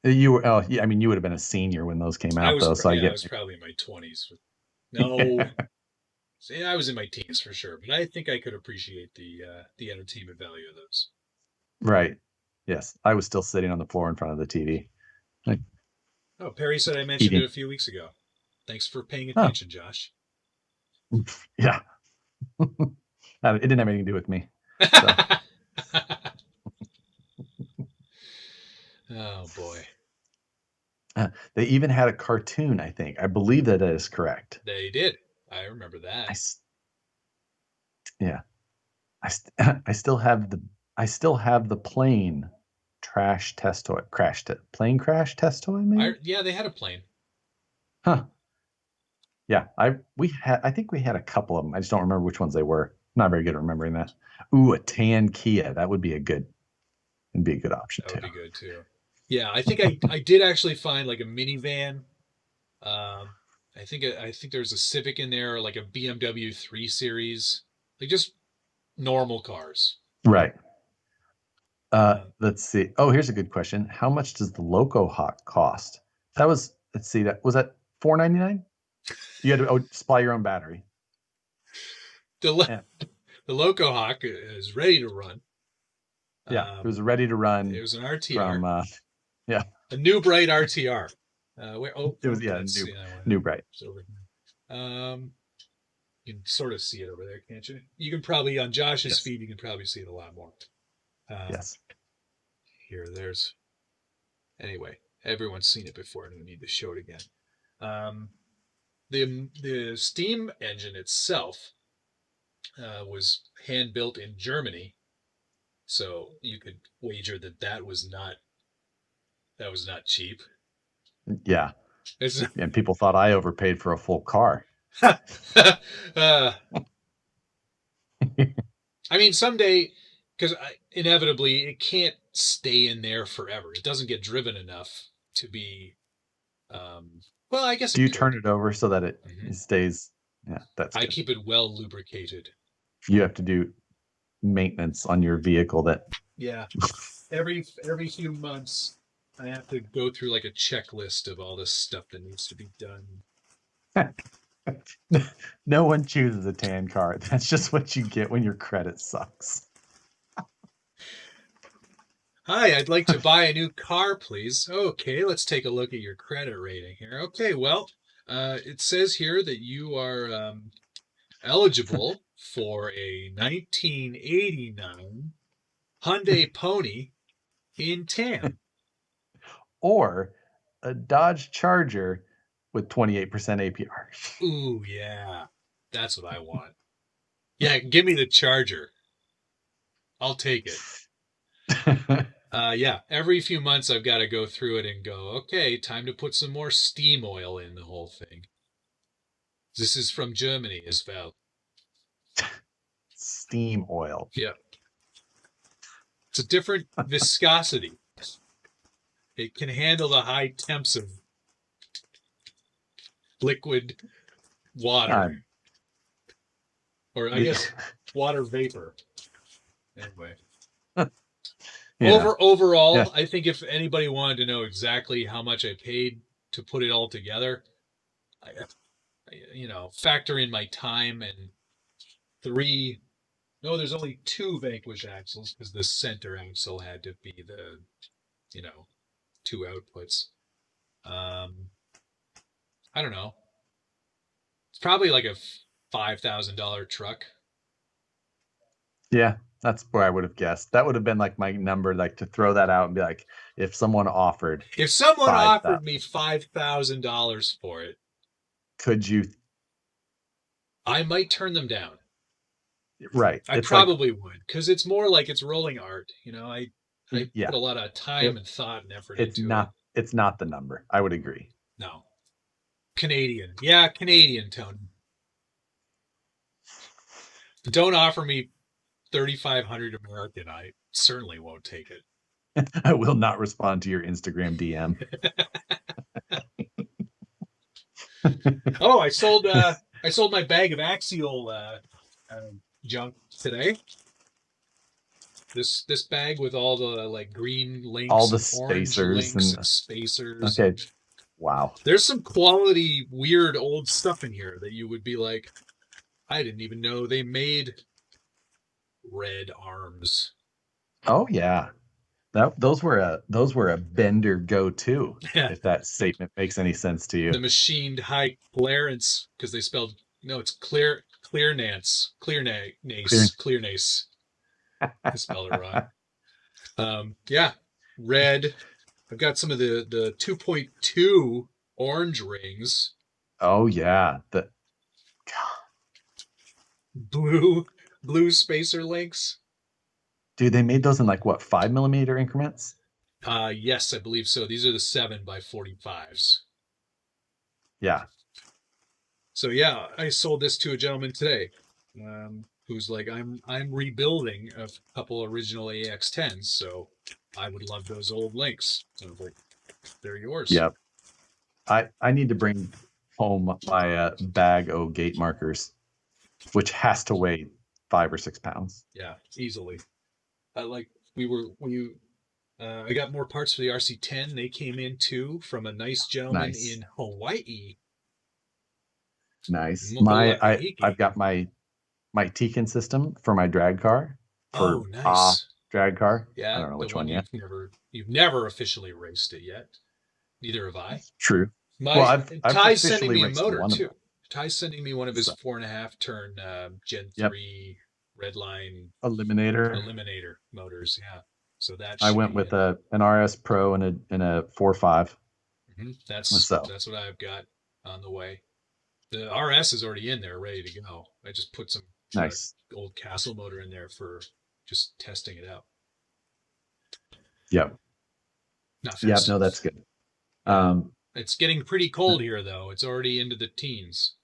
You were, oh, yeah, I mean, you would have been a senior when those came out, though. So I was probably in my 20s. No, yeah, I was in my teens for sure, but I think I could appreciate the entertainment value of those. Right. Yes, I was still sitting on the floor in front of the TV. Like, Oh, Perry said I mentioned it a few weeks ago. Thanks for paying attention, Josh. Yeah. It didn't have anything to do with me. So. Oh, boy. They even had a cartoon, I think. I believe that is correct. They did. I remember that. Yeah. I still have the plane crash test toy. Plane crash test toy, maybe? Yeah, they had a plane. Huh. Yeah, I think we had a couple of them. I just don't remember which ones they were. Not very good at remembering that. Ooh, a tan Kia. That would be a good option That too. would be good too. Yeah, I think I did actually find like a minivan. I think there's a Civic in there, or like a BMW 3 Series, like just normal cars. Right. Let's see. Oh, here's a good question. How much does the Loco Hawk cost? Let's see, that was that $4.99? You had to supply your own battery. The Loco Hawk is ready to run. Yeah, it was ready to run. It was an RTR. From a New Bright RTR. It was New Bright. You can sort of see it over there, can't you? You can probably on Josh's feed. You can probably see it a lot more. Yes. Anyway, everyone's seen it before. I don't need to show it again. The steam engine itself was hand built in Germany, so you could wager that was not cheap. Yeah. And people thought I overpaid for a full car. I mean, someday, because inevitably it can't stay in there forever. It doesn't get driven enough to be. Well, I guess. Do you turn it over so that it stays? Yeah, that's. I keep it well lubricated. You have to do maintenance on your vehicle. Yeah, every few months, I have to go through like a checklist of all this stuff that needs to be done. No one chooses a tan car. That's just what you get when your credit sucks. Hi, I'd like to buy a new car, please. Okay, let's take a look at your credit rating here. Okay, well, it says here that you are eligible for a 1989 Hyundai Pony in tan. Or a Dodge Charger with 28% APR. Ooh, yeah. That's what I want. Yeah, give me the Charger. I'll take it. Yeah, every few months I've got to go through it and go, okay, time to put some more steam oil in the whole thing. This is from Germany as well. Steam oil. Yeah. It's a different viscosity. It can handle the high temps of liquid water. or I guess water vapor. Anyway. Yeah. Overall, I think if anybody wanted to know exactly how much I paid to put it all together, factor in my time and there's only two Vanquish axles because the center axle had to be the, two outputs. I don't know. It's probably like a $5,000 truck. Yeah, that's where I would have guessed. That would have been like my number, like to throw that out and be like, if someone offered me $5,000 for it, could you? I might turn them down. Right. I It's probably would, because it's more like it's rolling art. I put yeah, a lot of time and thought and effort it's into not. it. It's not the number. I would agree. No. Canadian. Yeah, Canadian, Tony. Don't offer me 3,500 American. I certainly won't take it. I will not respond to your Instagram DM. Oh, I sold my bag of axial junk today. This bag with all the like green links, all the orange spacers links and spacers. Okay. Wow. There's some quality weird old stuff in here that you would be like, I didn't even know they made red arms. Oh yeah. Those were a Bender go-to, if that statement makes any sense to you. The machined high clearance, because they spelled it's clearnace. I spelled it wrong. Yeah, red. I've got some of the 2.2 orange rings. Oh yeah, Blue spacer links. Dude, they made those in like what, 5mm increments? Yes, I believe so. These are the 7x45s. Yeah. So yeah, I sold this to a gentleman today, who's like, I'm rebuilding a couple original AX10s, so I would love those old links. So I was like, they're yours. Yep. I need to bring home my bag of gate markers, which has to weigh 5 or 6 pounds. Yeah, easily. I got more parts for the RC10. They came in too from a nice gentleman in Hawaii. Nice. I've got my Tekin system for my drag car. Oh, nice. Drag car. Yeah, I don't know which one yet. You've never officially raced it yet. Neither have I. True. Ty's sending me a motor too. Ty's sending me one of his 4.5 turn Gen 3 Redline Eliminator motors. Yeah. So that I went with an RS Pro and a 4.5. Mm-hmm. That's what I've got on the way. The RS is already in there, ready to go. I just put some old Castle motor in there for just testing it out. Yep. Not fast. Yeah, no, that's good. It's getting pretty cold here, though. It's already into the teens.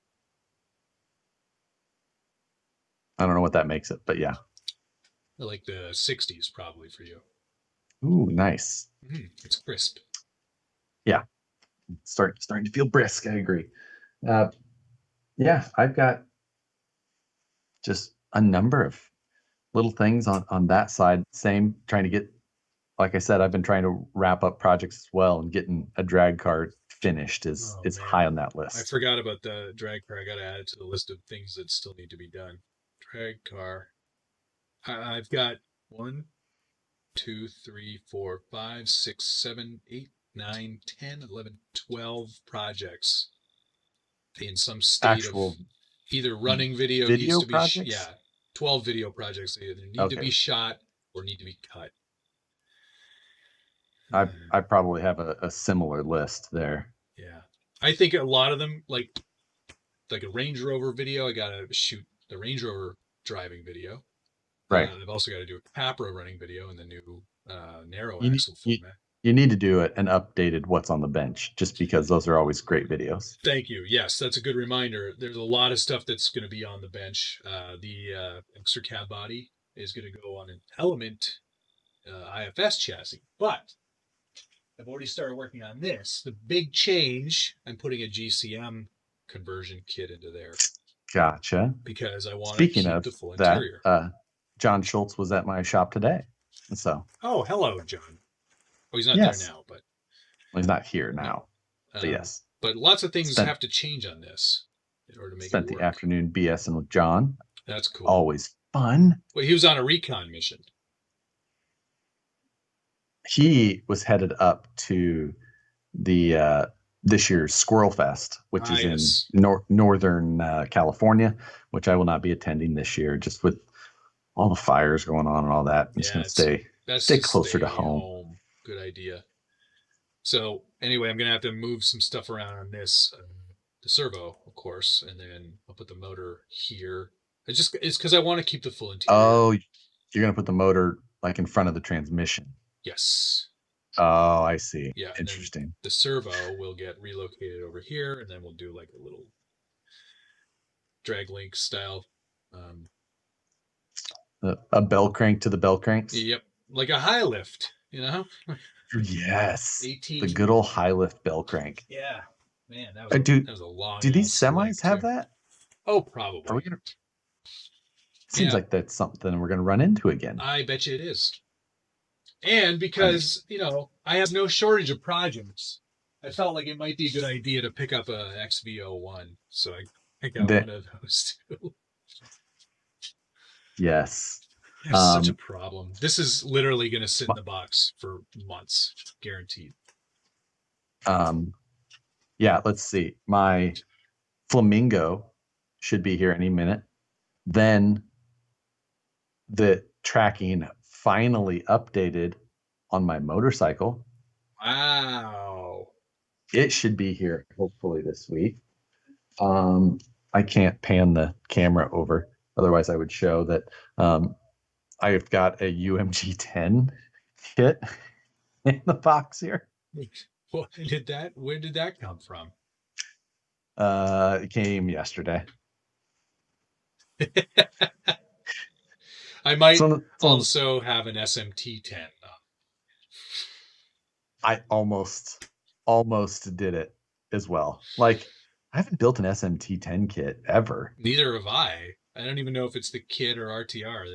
I don't know what that makes it, but yeah. Like the 60s, probably for you. Ooh, nice. It's crisp. Yeah, starting to feel brisk. I agree. Yeah, I've got just a number of little things on that side. Same, trying to get, like I said, I've been trying to wrap up projects as well, and getting a drag car finished is high on that list. I forgot about the drag car. I got to add it to the list of things that still need to be done. Drag car. I've got 1, 2, 3, 4, 5, 6, 7, 8, 9, 10, 11, 12 projects in some state of either running video needs to be 12 video projects that either need to be shot or need to be cut. I probably have a similar list there. Yeah, I think a lot of them, like a Range Rover video, I gotta shoot the Range Rover driving video. Right. I've also got to do a Capra running video in the new narrow axle format. You need to do an updated what's on the bench, just because those are always great videos. Thank you. Yes, that's a good reminder. There's a lot of stuff that's going to be on the bench. The extra cab body is going to go on an Element IFS chassis, but I've already started working on this. The big change, I'm putting a GCM conversion kit into there. Gotcha. because I want to Speaking keep of the full that, interior. John Schultz was at my shop today. So, Oh, hello, John. Oh, he's not there yes, now, but well, he's not here no. now, but yes, But lots of things spent have to change on this in order to make it spent the work. afternoon BSing with John. That's cool. Always fun. Well, he was on a recon mission. He was headed up to the this year's Squirrel Fest, which is Yes. in northern California, which I will not be attending this year, just with all the fires going on and all that. I'm just Yeah, going to it's best stay to closer to stay home. Good idea. So anyway, I'm gonna have to move some stuff around on this, the servo, of course, and then I'll put the motor here. It's because I want to keep the full interior. Oh, you're going to put the motor like in front of the transmission. Yes. Oh, I see. Yeah. Interesting. The servo will get relocated over here, and then we'll do like a little drag link style. A bell crank to the bell cranks. Yep, like a high lift, you know. Yes, 18. the good old high lift bell crank. Yeah, man, that was a long. Do these semis have that? Oh, probably. Are we gonna? Seems like that's something we're gonna run into again. I bet you it is. And because I have no shortage of projects, I felt like it might be a good idea to pick up a XV01. So I got one of those too. Yes. That's such a problem. This is literally going to sit in the box for months, guaranteed. Yeah, let's see. My Flamingo should be here any minute. Then the tracking finally updated on my motorcycle. Wow. It should be here hopefully this week. I can't pan the camera over. Otherwise, I would show that I've got a UMG 10 kit in the box here. Where did that come from? It came yesterday. I might also have an SMT 10. I almost did it as well. Like, I haven't built an SMT 10 kit ever. Neither have I. I don't even know if it's the kit or RTR.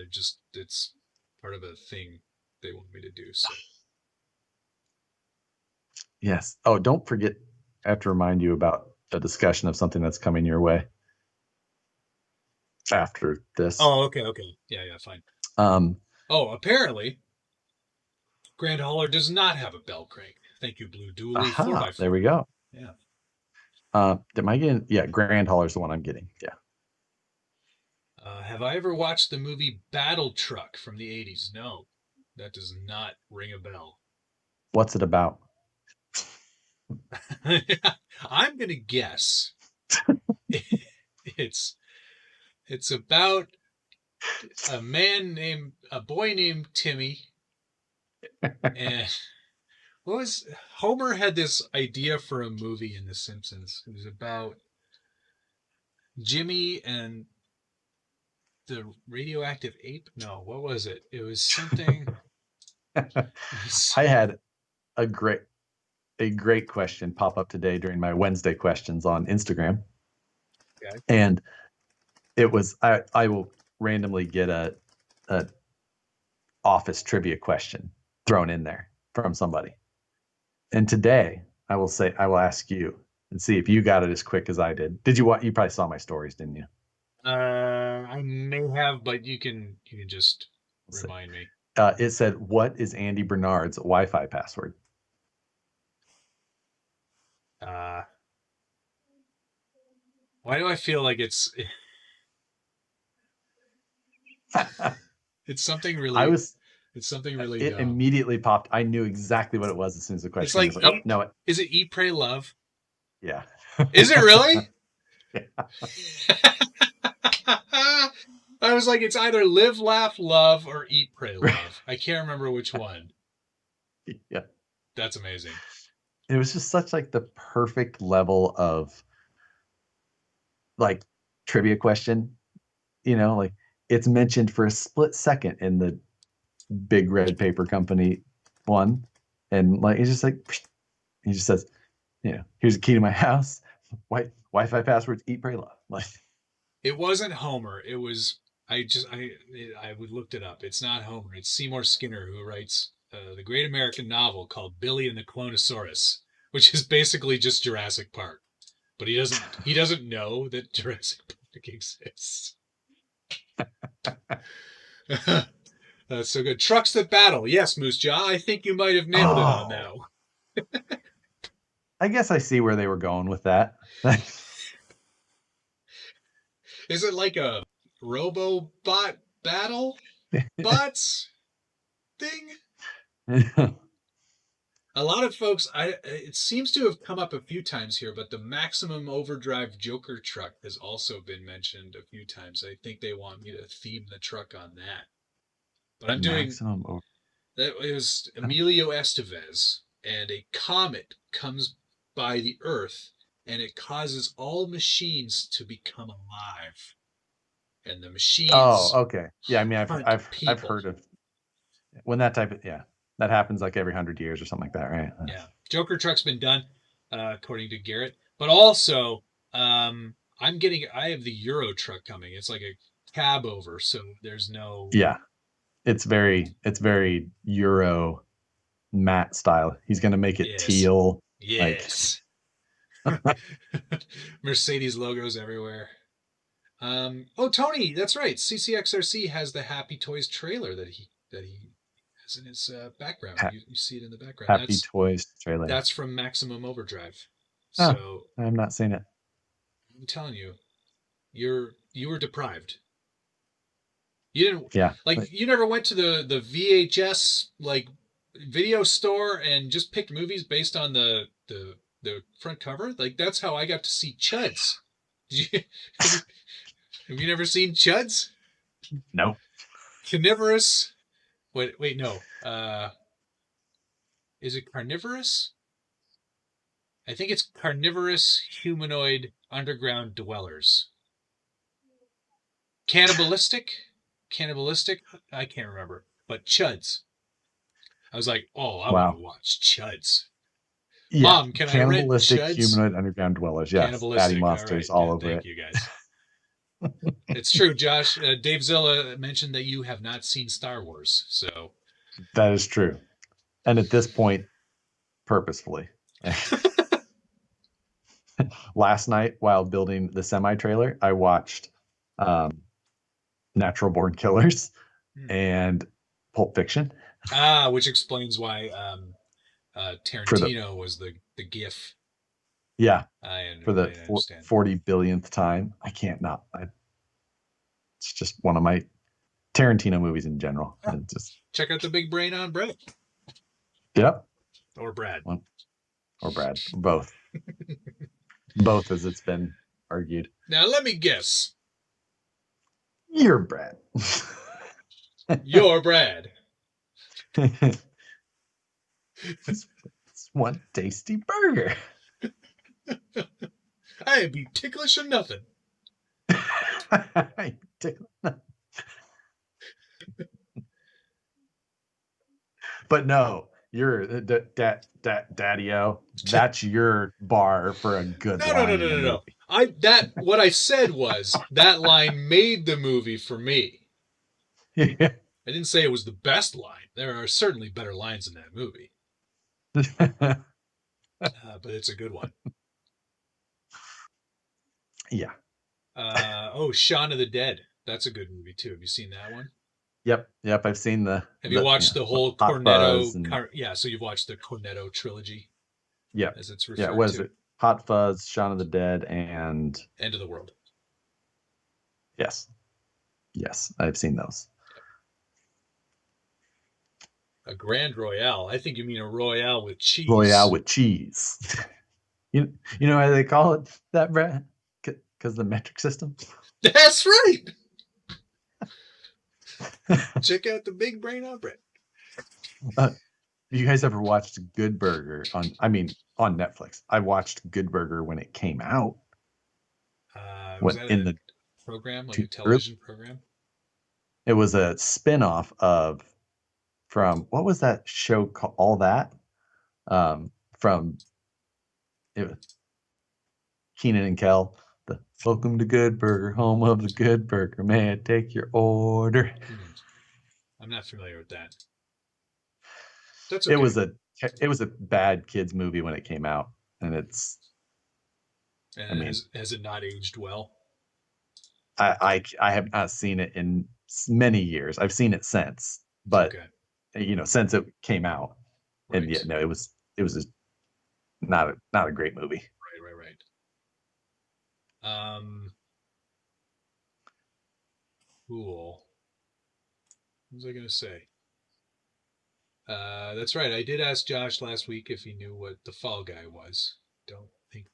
It's part of a thing they want me to do. So. Yes. Oh, don't forget, I have to remind you about a discussion of something that's coming your way after this. Oh, okay. Yeah, fine. Apparently, Grand Hauler does not have a bell crank. Thank you, Blue Dually 4x4. There we go. Yeah. Am I getting? Yeah, Grand Hauler's the one I'm getting. Yeah. Have I ever watched the movie Battle Truck from the 80s? No, that does not ring a bell. What's it about? I'm going to guess it's about a boy named Timmy. And Homer had this idea for a movie in The Simpsons. It was about Jimmy and the radioactive ape. No, what was it? It was something. I had a great question pop up today during my Wednesday questions on Instagram. Okay. And it was, I will randomly get a office trivia question thrown in there from somebody. And today I will ask you and see if you got it as quick as I did. You probably saw my stories, didn't you? I may have, but you can just remind me. It said, what is Andy Bernard's Wi-Fi password? Why do I feel like it's something really? It's something really. It immediately popped. I knew exactly what it was as soon as the question. It's like, no. Is it Eat, Pray, Love? Yeah. Is it really? Yeah. I was like, it's either Live, Laugh, Love or Eat, Pray, Love. I can't remember which one. Yeah. That's amazing. It was just such like the perfect level of like trivia question, like it's mentioned for a split second in the Big Red Paper Company one. And like, it's just like, he just says, here's a key to my house. Wi-Fi passwords, Eat, Pray, Love. Like, It wasn't Homer. It was I looked it up. It's not Homer. It's Seymour Skinner who writes the great American novel called Billy and the Clonosaurus, which is basically just Jurassic Park. But he doesn't know that Jurassic Park exists. That's so good. Trucks that battle. Yes, Moose Jaw. I think you might have nailed it on that one. I guess I see where they were going with that. Is it like a Robo-Bot battle bots thing? A lot of folks, it seems to have come up a few times here, but the Maximum Overdrive Joker truck has also been mentioned a few times. I think they want me to theme the truck on that. But I'm doing that. It was Emilio Estevez, and a comet comes by the Earth, and it causes all machines to become alive. And the machines. Oh, okay. Yeah, I mean, I've heard of when that type of that happens like every 100 years or something like that, right? Yeah, Joker truck's been done, according to Garrett. But also, I have the Euro truck coming. It's like a cab over, so there's no. Yeah, it's very Euro matte style. He's gonna make it teal. Yes. Mercedes logos everywhere. Oh, Tony, that's right. CCXRC has the Happy Toys trailer that he has in his background. You see it in the background. Happy Toys trailer. That's from Maximum Overdrive. So I'm not seeing it. I'm telling you, you were deprived. You didn't. Yeah. You never went to the VHS video store and just picked movies based on the front cover. That's how I got to see Chuds. Have you never seen Chuds? No. Carnivorous. Wait, no. Is it carnivorous? I think it's carnivorous humanoid underground dwellers. Cannibalistic? I can't remember. But Chuds. I was like, oh, I want to watch Chuds. Yeah, Mom, can I rent Chuds? Humanoid underground dwellers. Yes, fatty monsters all over it. Thank you, guys. It's true, Josh. Dave Zilla mentioned that you have not seen Star Wars, so that is true. And at this point, purposefully. Last night, while building the semi trailer, I watched Natural Born Killers and Pulp Fiction. Which explains why Tarantino was the GIF. Yeah, for the 40 billionth time. I can't not. It's just one of my Tarantino movies in general. Just check out The Big Brain on Brett. Yep. Or Brad. Or Brad. Both. Both, as it's been argued. Now let me guess. You're Brad. You're Brad. It's one tasty burger. I'd be ticklish or nothing. But no, you're Daddy-O. That's your bar for a good line. No. What I said was that line made the movie for me. Yeah. I didn't say it was the best line. There are certainly better lines in that movie. But it's a good one. Yeah. Shaun of the Dead. That's a good movie too. Have you seen that one? Yep. I've seen Have you watched the whole Cornetto? So you've watched the Cornetto trilogy. Yeah. As it's referred to. Yeah. Was it Hot Fuzz, Shaun of the Dead, and End of the World? Yes, I've seen those. A Grand Royale. I think you mean a Royale with cheese. Royale with cheese. You know why they call it that, Brad? Because the metric system. That's right. Check out The Big Brain on Brett. You guys ever watched Good Burger on Netflix? I watched Good Burger when it came out. Was that in the program, like a television program? It was a spin-off from what was that show called? All That? From Keenan and Kel, The welcome to Good Burger, home of the Good Burger. May I take your order? I'm not familiar with that. That's okay. It was a bad kids movie when it came out, and has it not aged well? I have not seen it in many years. I've seen it since, but since it came out, right. And yet no, it was not a great movie. Right. Cool. What was I gonna say? That's right. I did ask Josh last week if he knew what the Fall Guy was. Don't think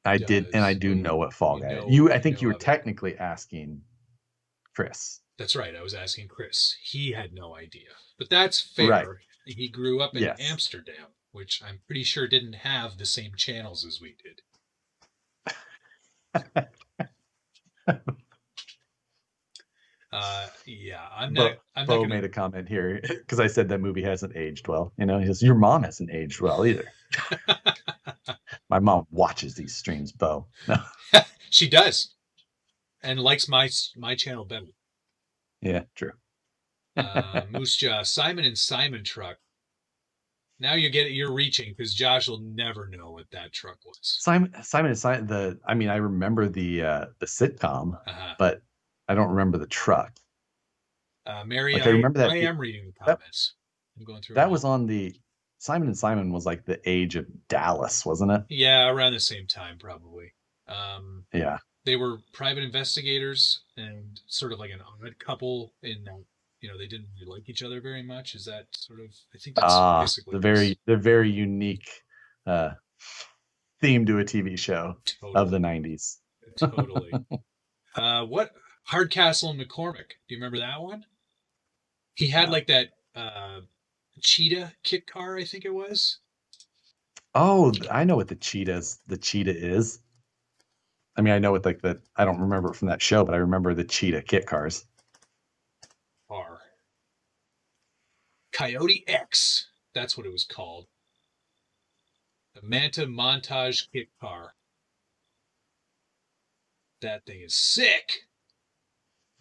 I did, and I do know what Fall Guy. I think you were technically asking Chris. That's right. I was asking Chris. He had no idea, but that's fair. Right. He grew up in Amsterdam, which I'm pretty sure didn't have the same channels as we did. I'm not. Bo made a comment here because I said that movie hasn't aged well. He says your mom hasn't aged well either. My mom watches these streams, Bo. No. She does, and likes my channel better. Yeah, true. Moose Jaw, Simon and Simon truck. Now you're reaching because Josh will never know what that truck was. Simon and Simon. I remember the sitcom, but I don't remember the truck. Mary, I remember that. I am reading the comments. I'm going through. That was on the Simon and Simon was like the age of Dallas, wasn't it? Yeah, around the same time, probably. Yeah. They were private investigators and sort of like an odd couple in that, they didn't really like each other very much. Is that sort of, I think that's basically the very unique theme to a TV show of the 90s. Totally. What Hardcastle and McCormick? Do you remember that one? He had like that cheetah kit car, I think it was. Oh, I know what the cheetah is. I mean, I know what I don't remember it from that show, but I remember the cheetah kit cars. Coyote X. That's what it was called. The Manta Montage kit car. That thing is sick.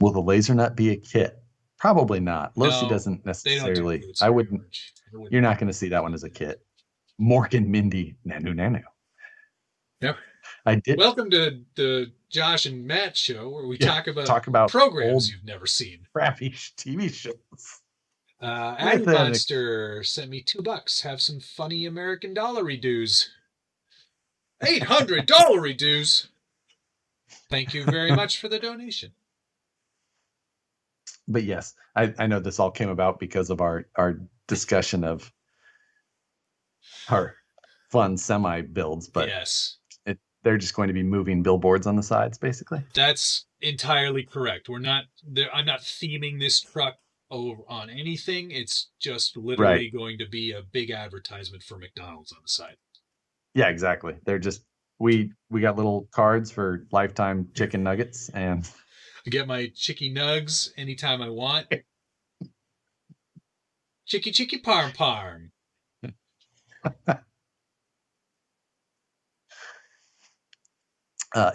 Will the laser nut be a kit? Probably not. Losi doesn't necessarily. I wouldn't. You're not going to see that one as a kit. Morgan, Mindy, Nanu. Yep. I did. Welcome to the Josh and Matt show where we talk about programs you've never seen. Crappy TV shows. Ad Monster sent me $2. Have some funny American dollar redos. $800 redos. Thank you very much for the donation. But yes, I know this all came about because of our discussion of our fun semi builds, but yes, they're just going to be moving billboards on the sides, basically. That's entirely correct. I'm not theming this truck on anything. It's just literally going to be a big advertisement for McDonald's on the side. Yeah, exactly. They're just we got little cards for lifetime chicken nuggets, and I get my chicky nugs anytime I want. Chicky parm.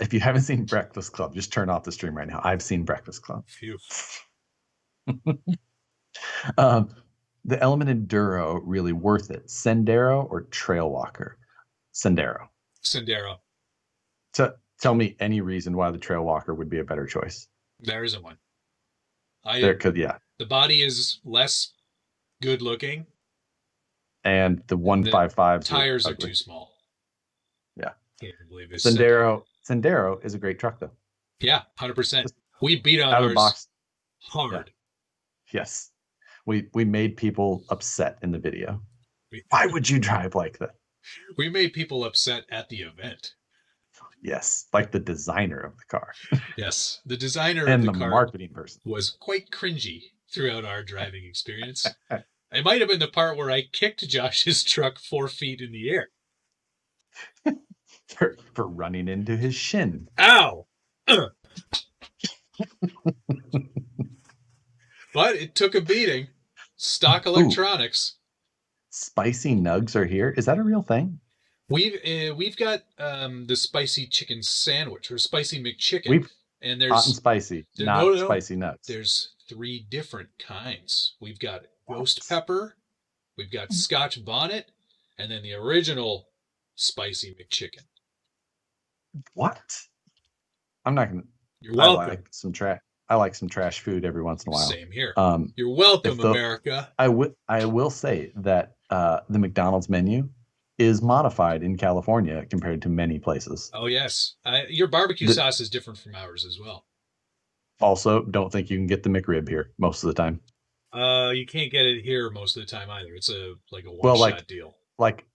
If you haven't seen Breakfast Club, just turn off the stream right now. I've seen Breakfast Club. The Element Enduro, really worth it. Sendero or Trail Walker? Sendero. Tell me any reason why the Trail Walker would be a better choice. There isn't one. The body is less good looking. And the 155 tires are too small. Yeah. Can't believe it. Sendero is a great truck, though. Yeah, 100%. We beat on ours box hard. Yeah. Yes. We made people upset in the video. Why would you drive like that? We made people upset at the event. Yes, like the designer of the car. Yes, the designer and of the car marketing person was quite cringy throughout our driving experience. It might have been the part where I kicked Josh's truck 4 feet in the air. for running into his shin. Ow! But it took a beating. Stock electronics. Spicy nugs are here. Is that a real thing? We've got the spicy chicken sandwich or spicy McChicken, We've and hot and there's spicy, no not no no spicy nuts. there's three different kinds. We've got ghost What? pepper, we've got Scotch bonnet, and then the original spicy McChicken. What? I'm not gonna. You're I welcome. like some trash. I like some trash food every once in a while. Same here. Um, You're if welcome, the America. I will say that the McDonald's menu is modified in California compared to many places. Oh yes, your barbecue The, sauce is different from ours as well. also, don't think you can get the McRib here most of the time. You can't get it here most of the time either. It's a like a one Well, shot deal. like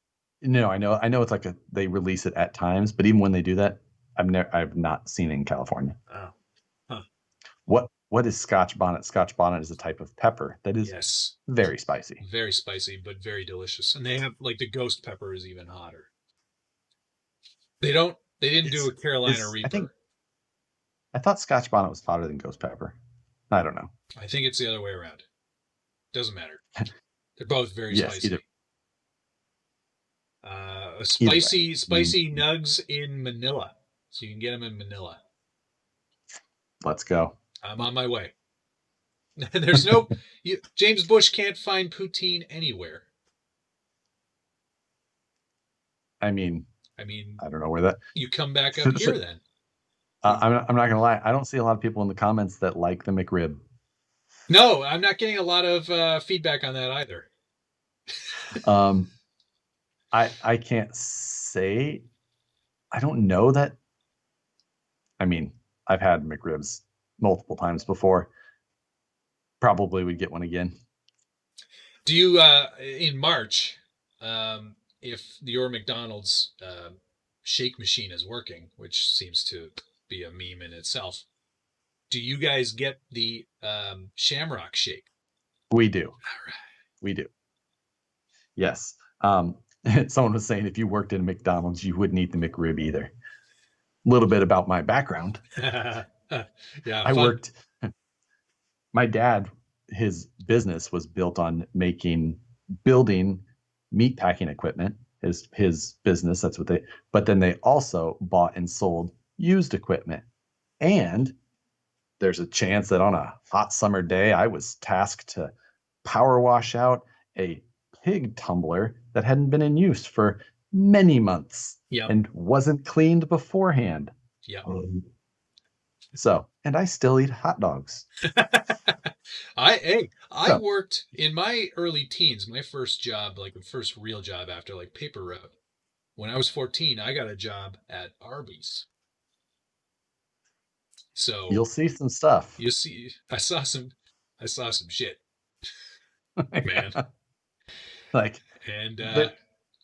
no, I know it's like they release it at times, but even when they do that, I've not seen it in California. Oh, huh. What is Scotch bonnet? Scotch bonnet is a type of pepper that is Yes, very spicy. very spicy but very delicious. And they have like the ghost pepper is even hotter. They didn't do Is a Carolina is Reaper. I thought Scotch bonnet was hotter than ghost pepper. I don't know. I think it's the other way around. Doesn't matter. They're both very Yes, spicy. A either spicy way. nugs in Manila, so you can get them in Manila. Let's go. I'm on my way. There's no James Bush can't find poutine anywhere. I mean, I mean, I don't know where that. you come back up here then. I'm not gonna lie. I don't see a lot of people in the comments that like the McRib. No, I'm not getting a lot of feedback on that either. Um, I can't say. I don't know that. I mean, I've had McRibs multiple times before. Probably would get one again. Do you in March, if your McDonald's shake machine is working, which seems to be a meme in itself, do you guys get the Shamrock Shake? We do. All right. We do. Yes. Someone was saying if you worked in a McDonald's, you wouldn't eat the McRib either. A little bit about my background. Yeah, I fun. worked. My dad, his business was built on building meat packing equipment. His business, that's what they. But then they also bought and sold used equipment. And there's a chance that on a hot summer day, I was tasked to power wash out a pig tumbler that hadn't been in use for many months Yep. and wasn't cleaned beforehand. Yep. So, and I still eat hot dogs. I worked in my early teens, my first job, like the first real job after like paper route. When I was 14, I got a job at Arby's. So you'll see some stuff. you see, I saw some shit, man. Like, and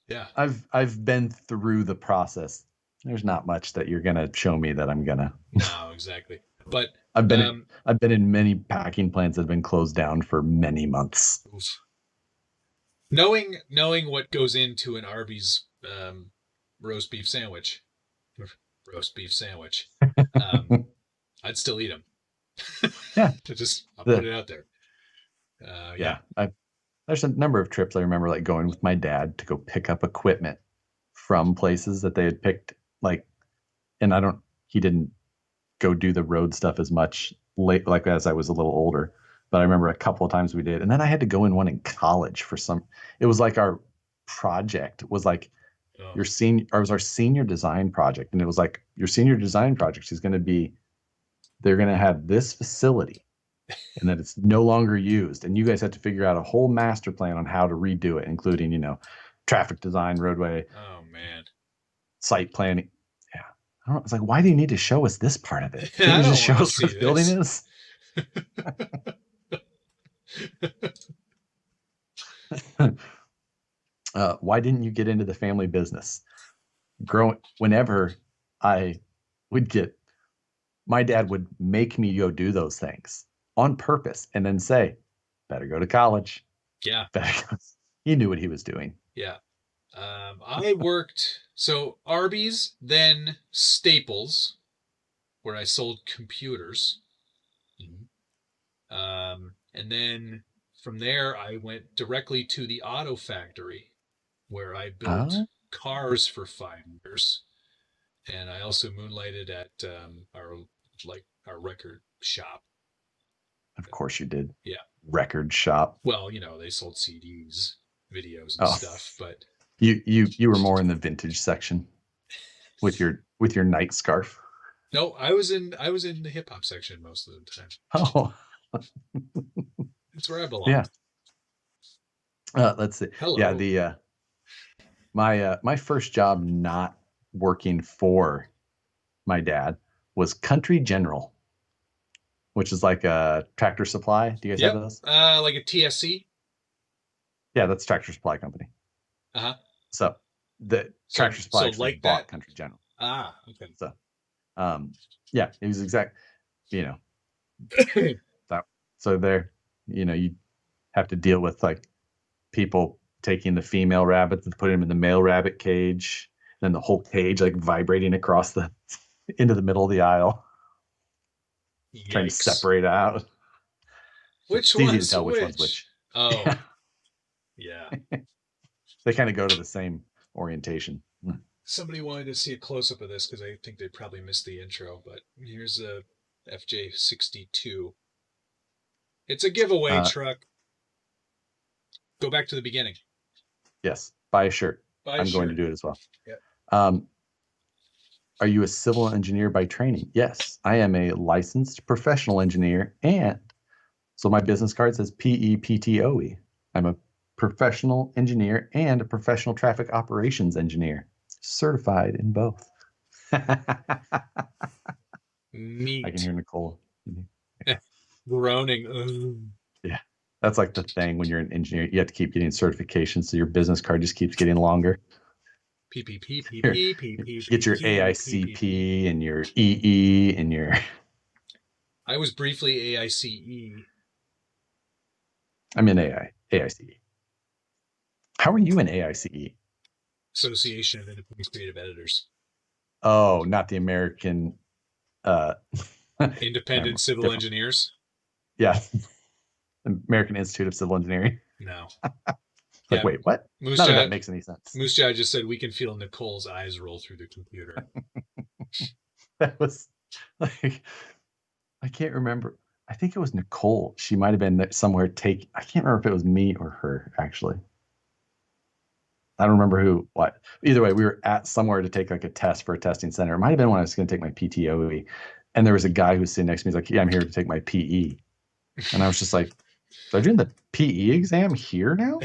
yeah, I've been through the process. There's not much that you're gonna show me that I'm gonna. No, exactly. But I've been in many packing plants that have been closed down for many months. Knowing what goes into an Arby's roast beef sandwich, I'd still eat them. Yeah, I'll put it out there. Yeah, there's a number of trips I remember like going with my dad to go pick up equipment from places that they had picked. Like, and he didn't go do the road stuff as much late, like as I was a little older. But I remember a couple of times we did, and then I had to go in one in college for some. It was like our project was like your senior, or it was our senior design project, and it was like your senior design project is going to be. They're going to have this facility, and that it's no longer used, and you guys have to figure out a whole master plan on how to redo it, including traffic design, roadway. Oh man, site planning. Yeah, I don't know. It's like, why do you need to show us this part of it? Can you just show us where the building is? Why didn't you get into the family business? Whenever I would get, my dad would make me go do those things on purpose and then say, better go to college. Yeah. He knew what he was doing. Yeah. I worked, so Arby's, then Staples, where I sold computers. And then from there, I went directly to the auto factory, where I built cars for 5 years, and I also moonlighted at our record shop. Of course you did. Yeah. Record shop. Well, they sold CDs, videos, and stuff, but you were more in the vintage section with your night scarf. No, I was in the hip hop section most of the time. Oh, That's where I belong. Yeah. Let's see. Hello. Yeah, the my first job not working for my dad was Country General, which is like a Tractor Supply. Do you guys have those? Like a TSC? Yeah, that's Tractor Supply Company. Uh-huh. So the Tractor Supply actually like bought that? Country General. Ah, okay. So yeah, it was exact, so there, you have to deal with like people taking the female rabbits and putting them in the male rabbit cage, and then the whole cage like vibrating across into the middle of the aisle. Yikes. Trying to separate out. It's easy to tell which one's which. Oh, yeah. They kind of go to the same orientation. Somebody wanted to see a close-up of this because I think they probably missed the intro, but here's a FJ62. It's a giveaway truck. Go back to the beginning. Yes, buy a shirt. I'm going to do it as well. Yeah. Are you a civil engineer by training? Yes, I am a licensed professional engineer, and so my business card says PEPTOE. I'm a professional engineer and a professional traffic operations engineer, certified in both. Neat. I can hear Nicole groaning. Ugh. Yeah, that's like the thing when you're an engineer. You have to keep getting certifications, so your business card just keeps getting longer. Get your AICP and your EE and your. I was briefly AICE. I'm in AICE. How are you in AICE? Association of Independent Creative Editors. Oh, not the American. Independent Civil Engineers. Yeah, American Institute of Civil Engineering. No. Like, wait, what? None of that makes any sense. Moose Jaw just said we can feel Nicole's eyes roll through the computer. That was like, I can't remember. I think it was Nicole. She might have been somewhere I can't remember if it was me or her, actually. I don't remember what. Either way, we were at somewhere to take like a test for a testing center. It might have been when I was going to take my PTOE. And there was a guy who was sitting next to me. He's like, yeah, I'm here to take my PE. And I was just like, so I'm doing the PE exam here now?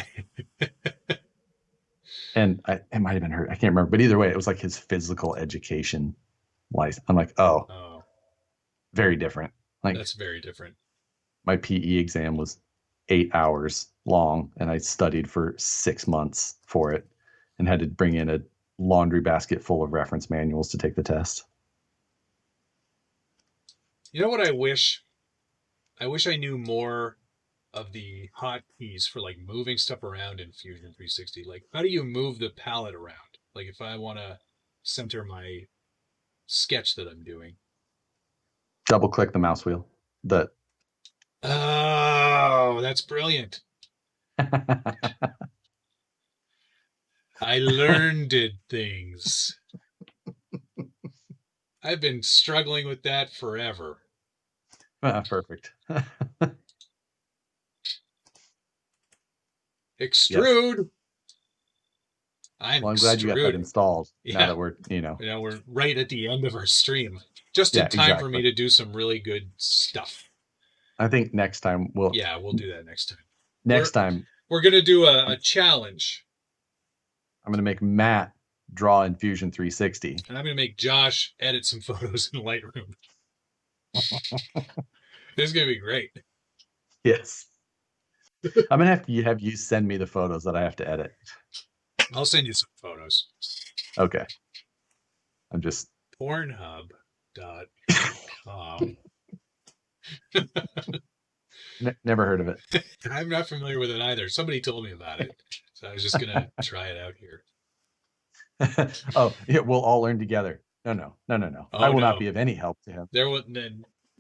And it might have been her. I can't remember. But either way, it was like his physical education license. I'm like, oh, very different. Like, that's very different. My PE exam was 8 hours long, and I studied for 6 months for it and had to bring in a laundry basket full of reference manuals to take the test. You know what I wish? I wish I knew more of the hotkeys for like moving stuff around in Fusion 360. Like, how do you move the palette around? Like, if I want to center my sketch that I'm doing. Double click the mouse wheel. Oh, that's brilliant. I learned things. I've been struggling with that forever. Perfect. Extrude. Yes. I'm glad you got that installed. Yeah. Now that we're, Now we're right at the end of our stream. Just in time for me to do some really good stuff. I think next time we'll do that next time. Next time we're gonna do a challenge. I'm gonna make Matt draw in Fusion 360. And I'm gonna make Josh edit some photos in Lightroom. This is gonna be great. Yes. I'm gonna have you send me the photos that I have to edit. I'll send you some photos. Okay. I'm just Pornhub.com. Never heard of it. I'm not familiar with it either. Somebody told me about it, so I was just gonna try it out here. Oh, yeah, we'll all learn together. No. Oh, I will not be of any help to him.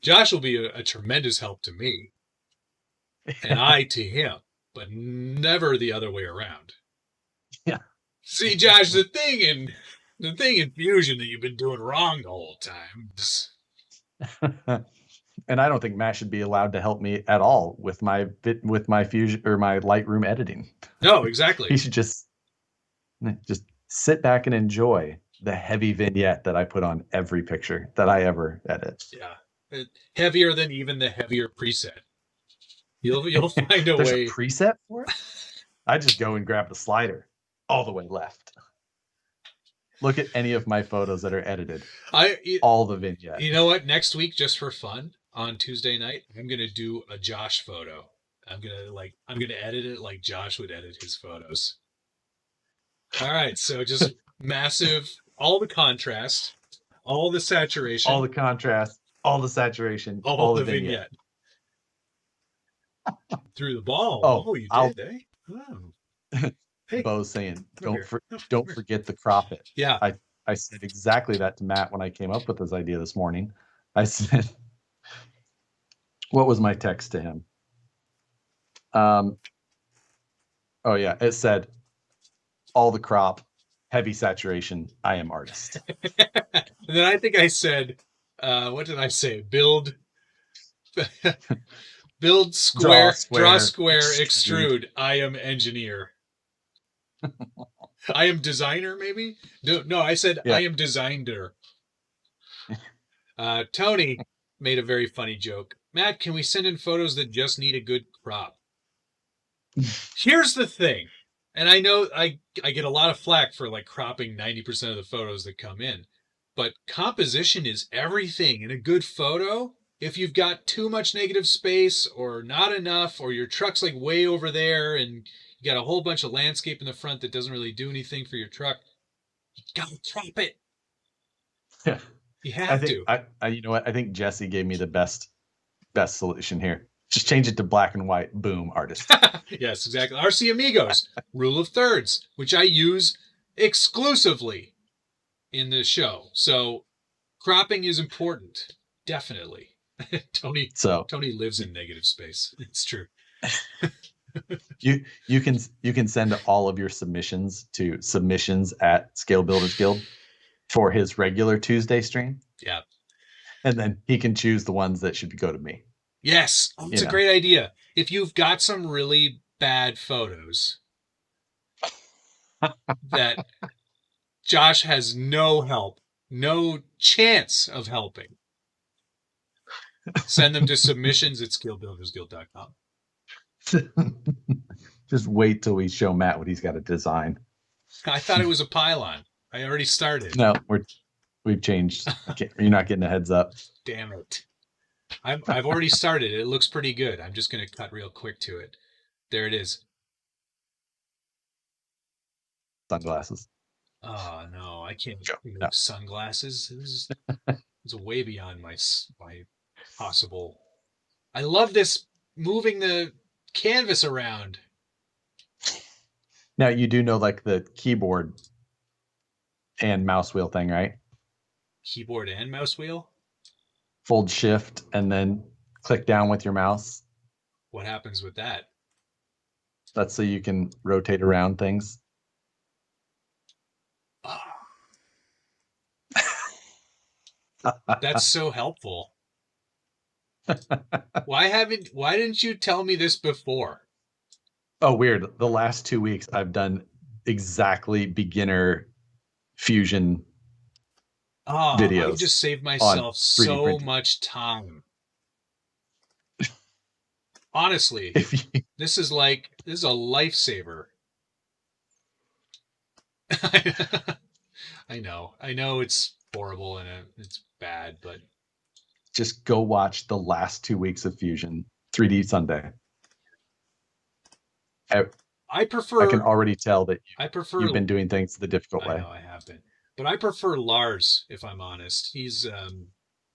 Josh will be a tremendous help to me, and I to him, but never the other way around. Yeah. See, Josh, the thing in Fusion that you've been doing wrong the whole time. And I don't think Matt should be allowed to help me at all with my Fusion or my Lightroom editing. No, He exactly. should just sit back and enjoy the heavy vignette that I put on every picture that I ever edit. Yeah, heavier than even the heavier preset. You'll find a There's way. a preset for it. I just go and grab the slider all the way left. Look at any of my photos that are edited. All the vignette. You know what? Next week, just for fun, on Tuesday night, I'm gonna do a Josh photo. I'm gonna edit it like Josh would edit his photos. All right, so just massive, all the contrast, all the saturation, all the contrast, all the saturation, all the the vignette. Through the ball. Oh, you did, eh? Oh. Hey, Bo's saying, don't don't forget to crop it. Yeah. I said exactly that to Matt when I came up with this idea this morning. I said, what was my text to him? Oh yeah, it said, all the crop, heavy saturation, I am artist. And then I think I said, what did I say? Build square, draw square, extrude. I am engineer. I am designer, maybe? No, I said I am designer. Tony made a very funny joke. Matt, can we send in photos that just need a good crop? Here's the thing. And I know I get a lot of flack for like cropping 90% of the photos that come in. But composition is everything in a good photo. If you've got too much negative space or not enough, or your truck's like way over there and you got a whole bunch of landscape in the front that doesn't really do anything for your truck, you gotta crop it. Yeah. You have to. You know what? I think Jesse gave me the best solution here. Just change it to black and white. Boom, artist. Yes, exactly. RC Amigos, rule of thirds, which I use exclusively in this show. So cropping is important. Definitely. Tony lives in negative space. It's true. you can send all of your submissions to submissions@scalebuildersguild for his regular Tuesday stream. Yeah. And then he can choose the ones that should go to me. Yes, it's a great idea. If you've got some really bad photos that Josh has no help, no chance of helping, send them to submissions@scalebuildersguild.com. Just wait till we show Matt what he's got to design. I thought it was a pylon. I already started. No, we've changed. You're not getting a heads up. Damn it. I've already started. It looks pretty good. I'm just going to cut real quick to it. There it is. Sunglasses. Oh, no. I can't remove sunglasses. It's way beyond my possible. I love this moving the canvas around. Now, you do know like the keyboard and mouse wheel thing, right? Keyboard and mouse wheel? Fold shift and then click down with your mouse. What happens with that? That's so you can rotate around things. Oh. That's so helpful. Why didn't you tell me this before? Oh, weird. The last 2 weeks I've done exactly beginner Fusion videos. I just saved myself so much time. Honestly, this is a lifesaver. I know it's horrible and it's bad, but just go watch the last 2 weeks of Fusion 3D Sunday. I can already tell that you've been doing things the difficult way. I know I have been. But I prefer Lars, if I'm honest. He's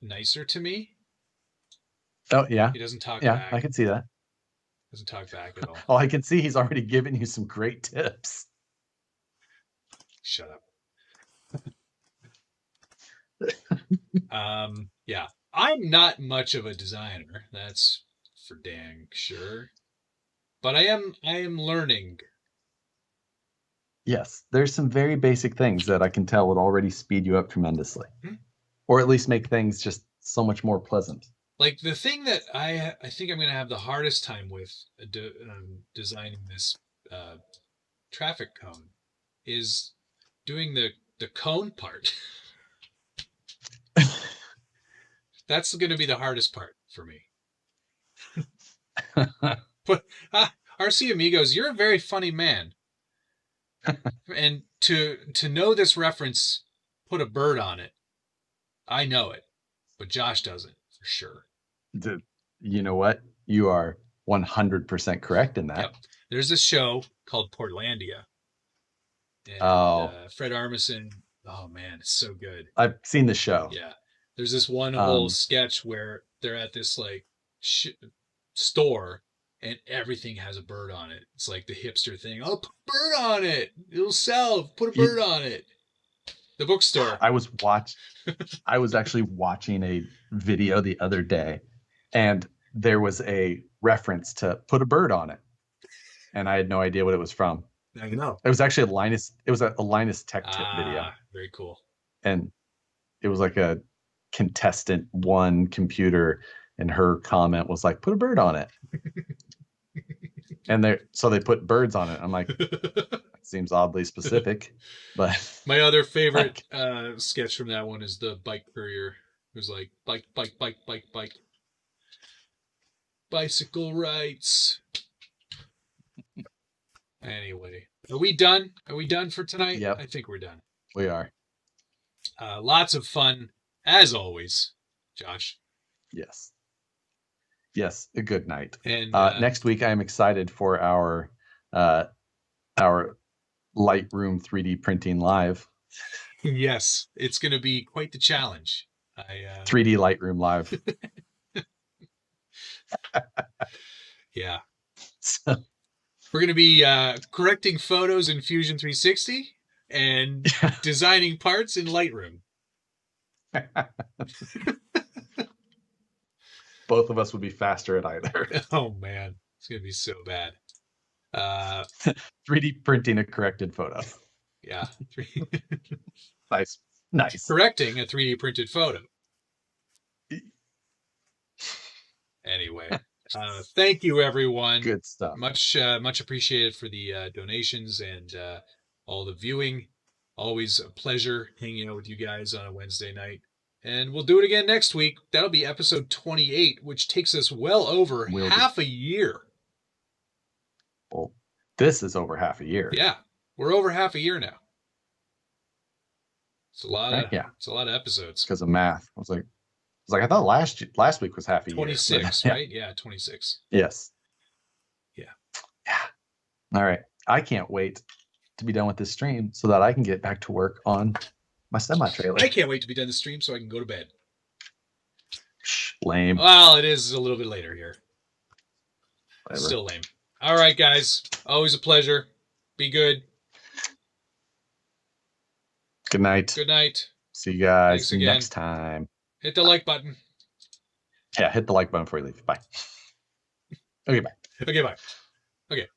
nicer to me. Oh, yeah. He doesn't talk back. Yeah, back. I can see that. Doesn't talk back at all. Oh, I can see he's already given you some great tips. Shut up. Yeah. I'm not much of a designer. That's for dang sure. But I am learning. Yes, there's some very basic things that I can tell would already speed you up tremendously, or at least make things just so much more pleasant. Like the thing that I think I'm going to have the hardest time with designing this uh, traffic cone is doing the cone part. That's going to be the hardest part for me. But RC Amigos, you're a very funny man. And to know this reference, put a bird on it. I know it, but Josh doesn't for sure. You know what? You are 100% correct in that. Yep. There's this show called Portlandia. And Fred Armisen. Oh man, it's so good. I've seen the show. Yeah. There's this one whole sketch where they're at this like store and everything has a bird on it. It's like the hipster thing. Oh, put a bird on it. It'll sell. Put a bird on it. The bookstore. I was actually watching a video the other day, and there was a reference to put a bird on it, and I had no idea what it was from. Now you know. It was actually a Linus. It was a Linus Tech Tip video. Very cool. And it was like a contestant one computer, and her comment was like, "Put a bird on it." And they put birds on it. I'm like, that seems oddly specific, but my other favorite sketch from that one is the bike courier who's like, bike, bicycle rights. Anyway, are we done? Are we done for tonight? Yep. I think we're done. We are. Lots of fun, as always, Josh. Yes. Yes, a good night. And next week, I am excited for our Lightroom 3D printing live. Yes, it's going to be quite the challenge. 3D Lightroom live. Yeah. So we're going to be correcting photos in Fusion 360 and designing parts in Lightroom. Both of us would be faster at either. Oh man, it's gonna be so bad. 3D printing a corrected photo. Yeah. Nice. Correcting a 3D printed photo. Anyway, thank you everyone. Good stuff. Much appreciated for the donations and all the viewing. Always a pleasure hanging out with you guys on a Wednesday night. And we'll do it again next week. That'll be episode 28, which takes us well over half a year. Well, this is over half a year. Yeah, we're over half a year now. It's a lot of It's a lot of episodes. Because of math, I was like, I thought last week was half a 26, year. 26, right? Yeah, 26. Yes. Yeah. All right. I can't wait to be done with this stream so that I can get back to work on my semi-trailer. I can't wait to be done the stream so I can go to bed. Lame. Well, it is a little bit later here. Whatever. Still lame. All right, guys. Always a pleasure. Be good. Good night. Good night. See you guys next time. Hit the like button. Yeah, hit the like button before you leave. Bye. Okay, bye. Okay, bye. Okay, it's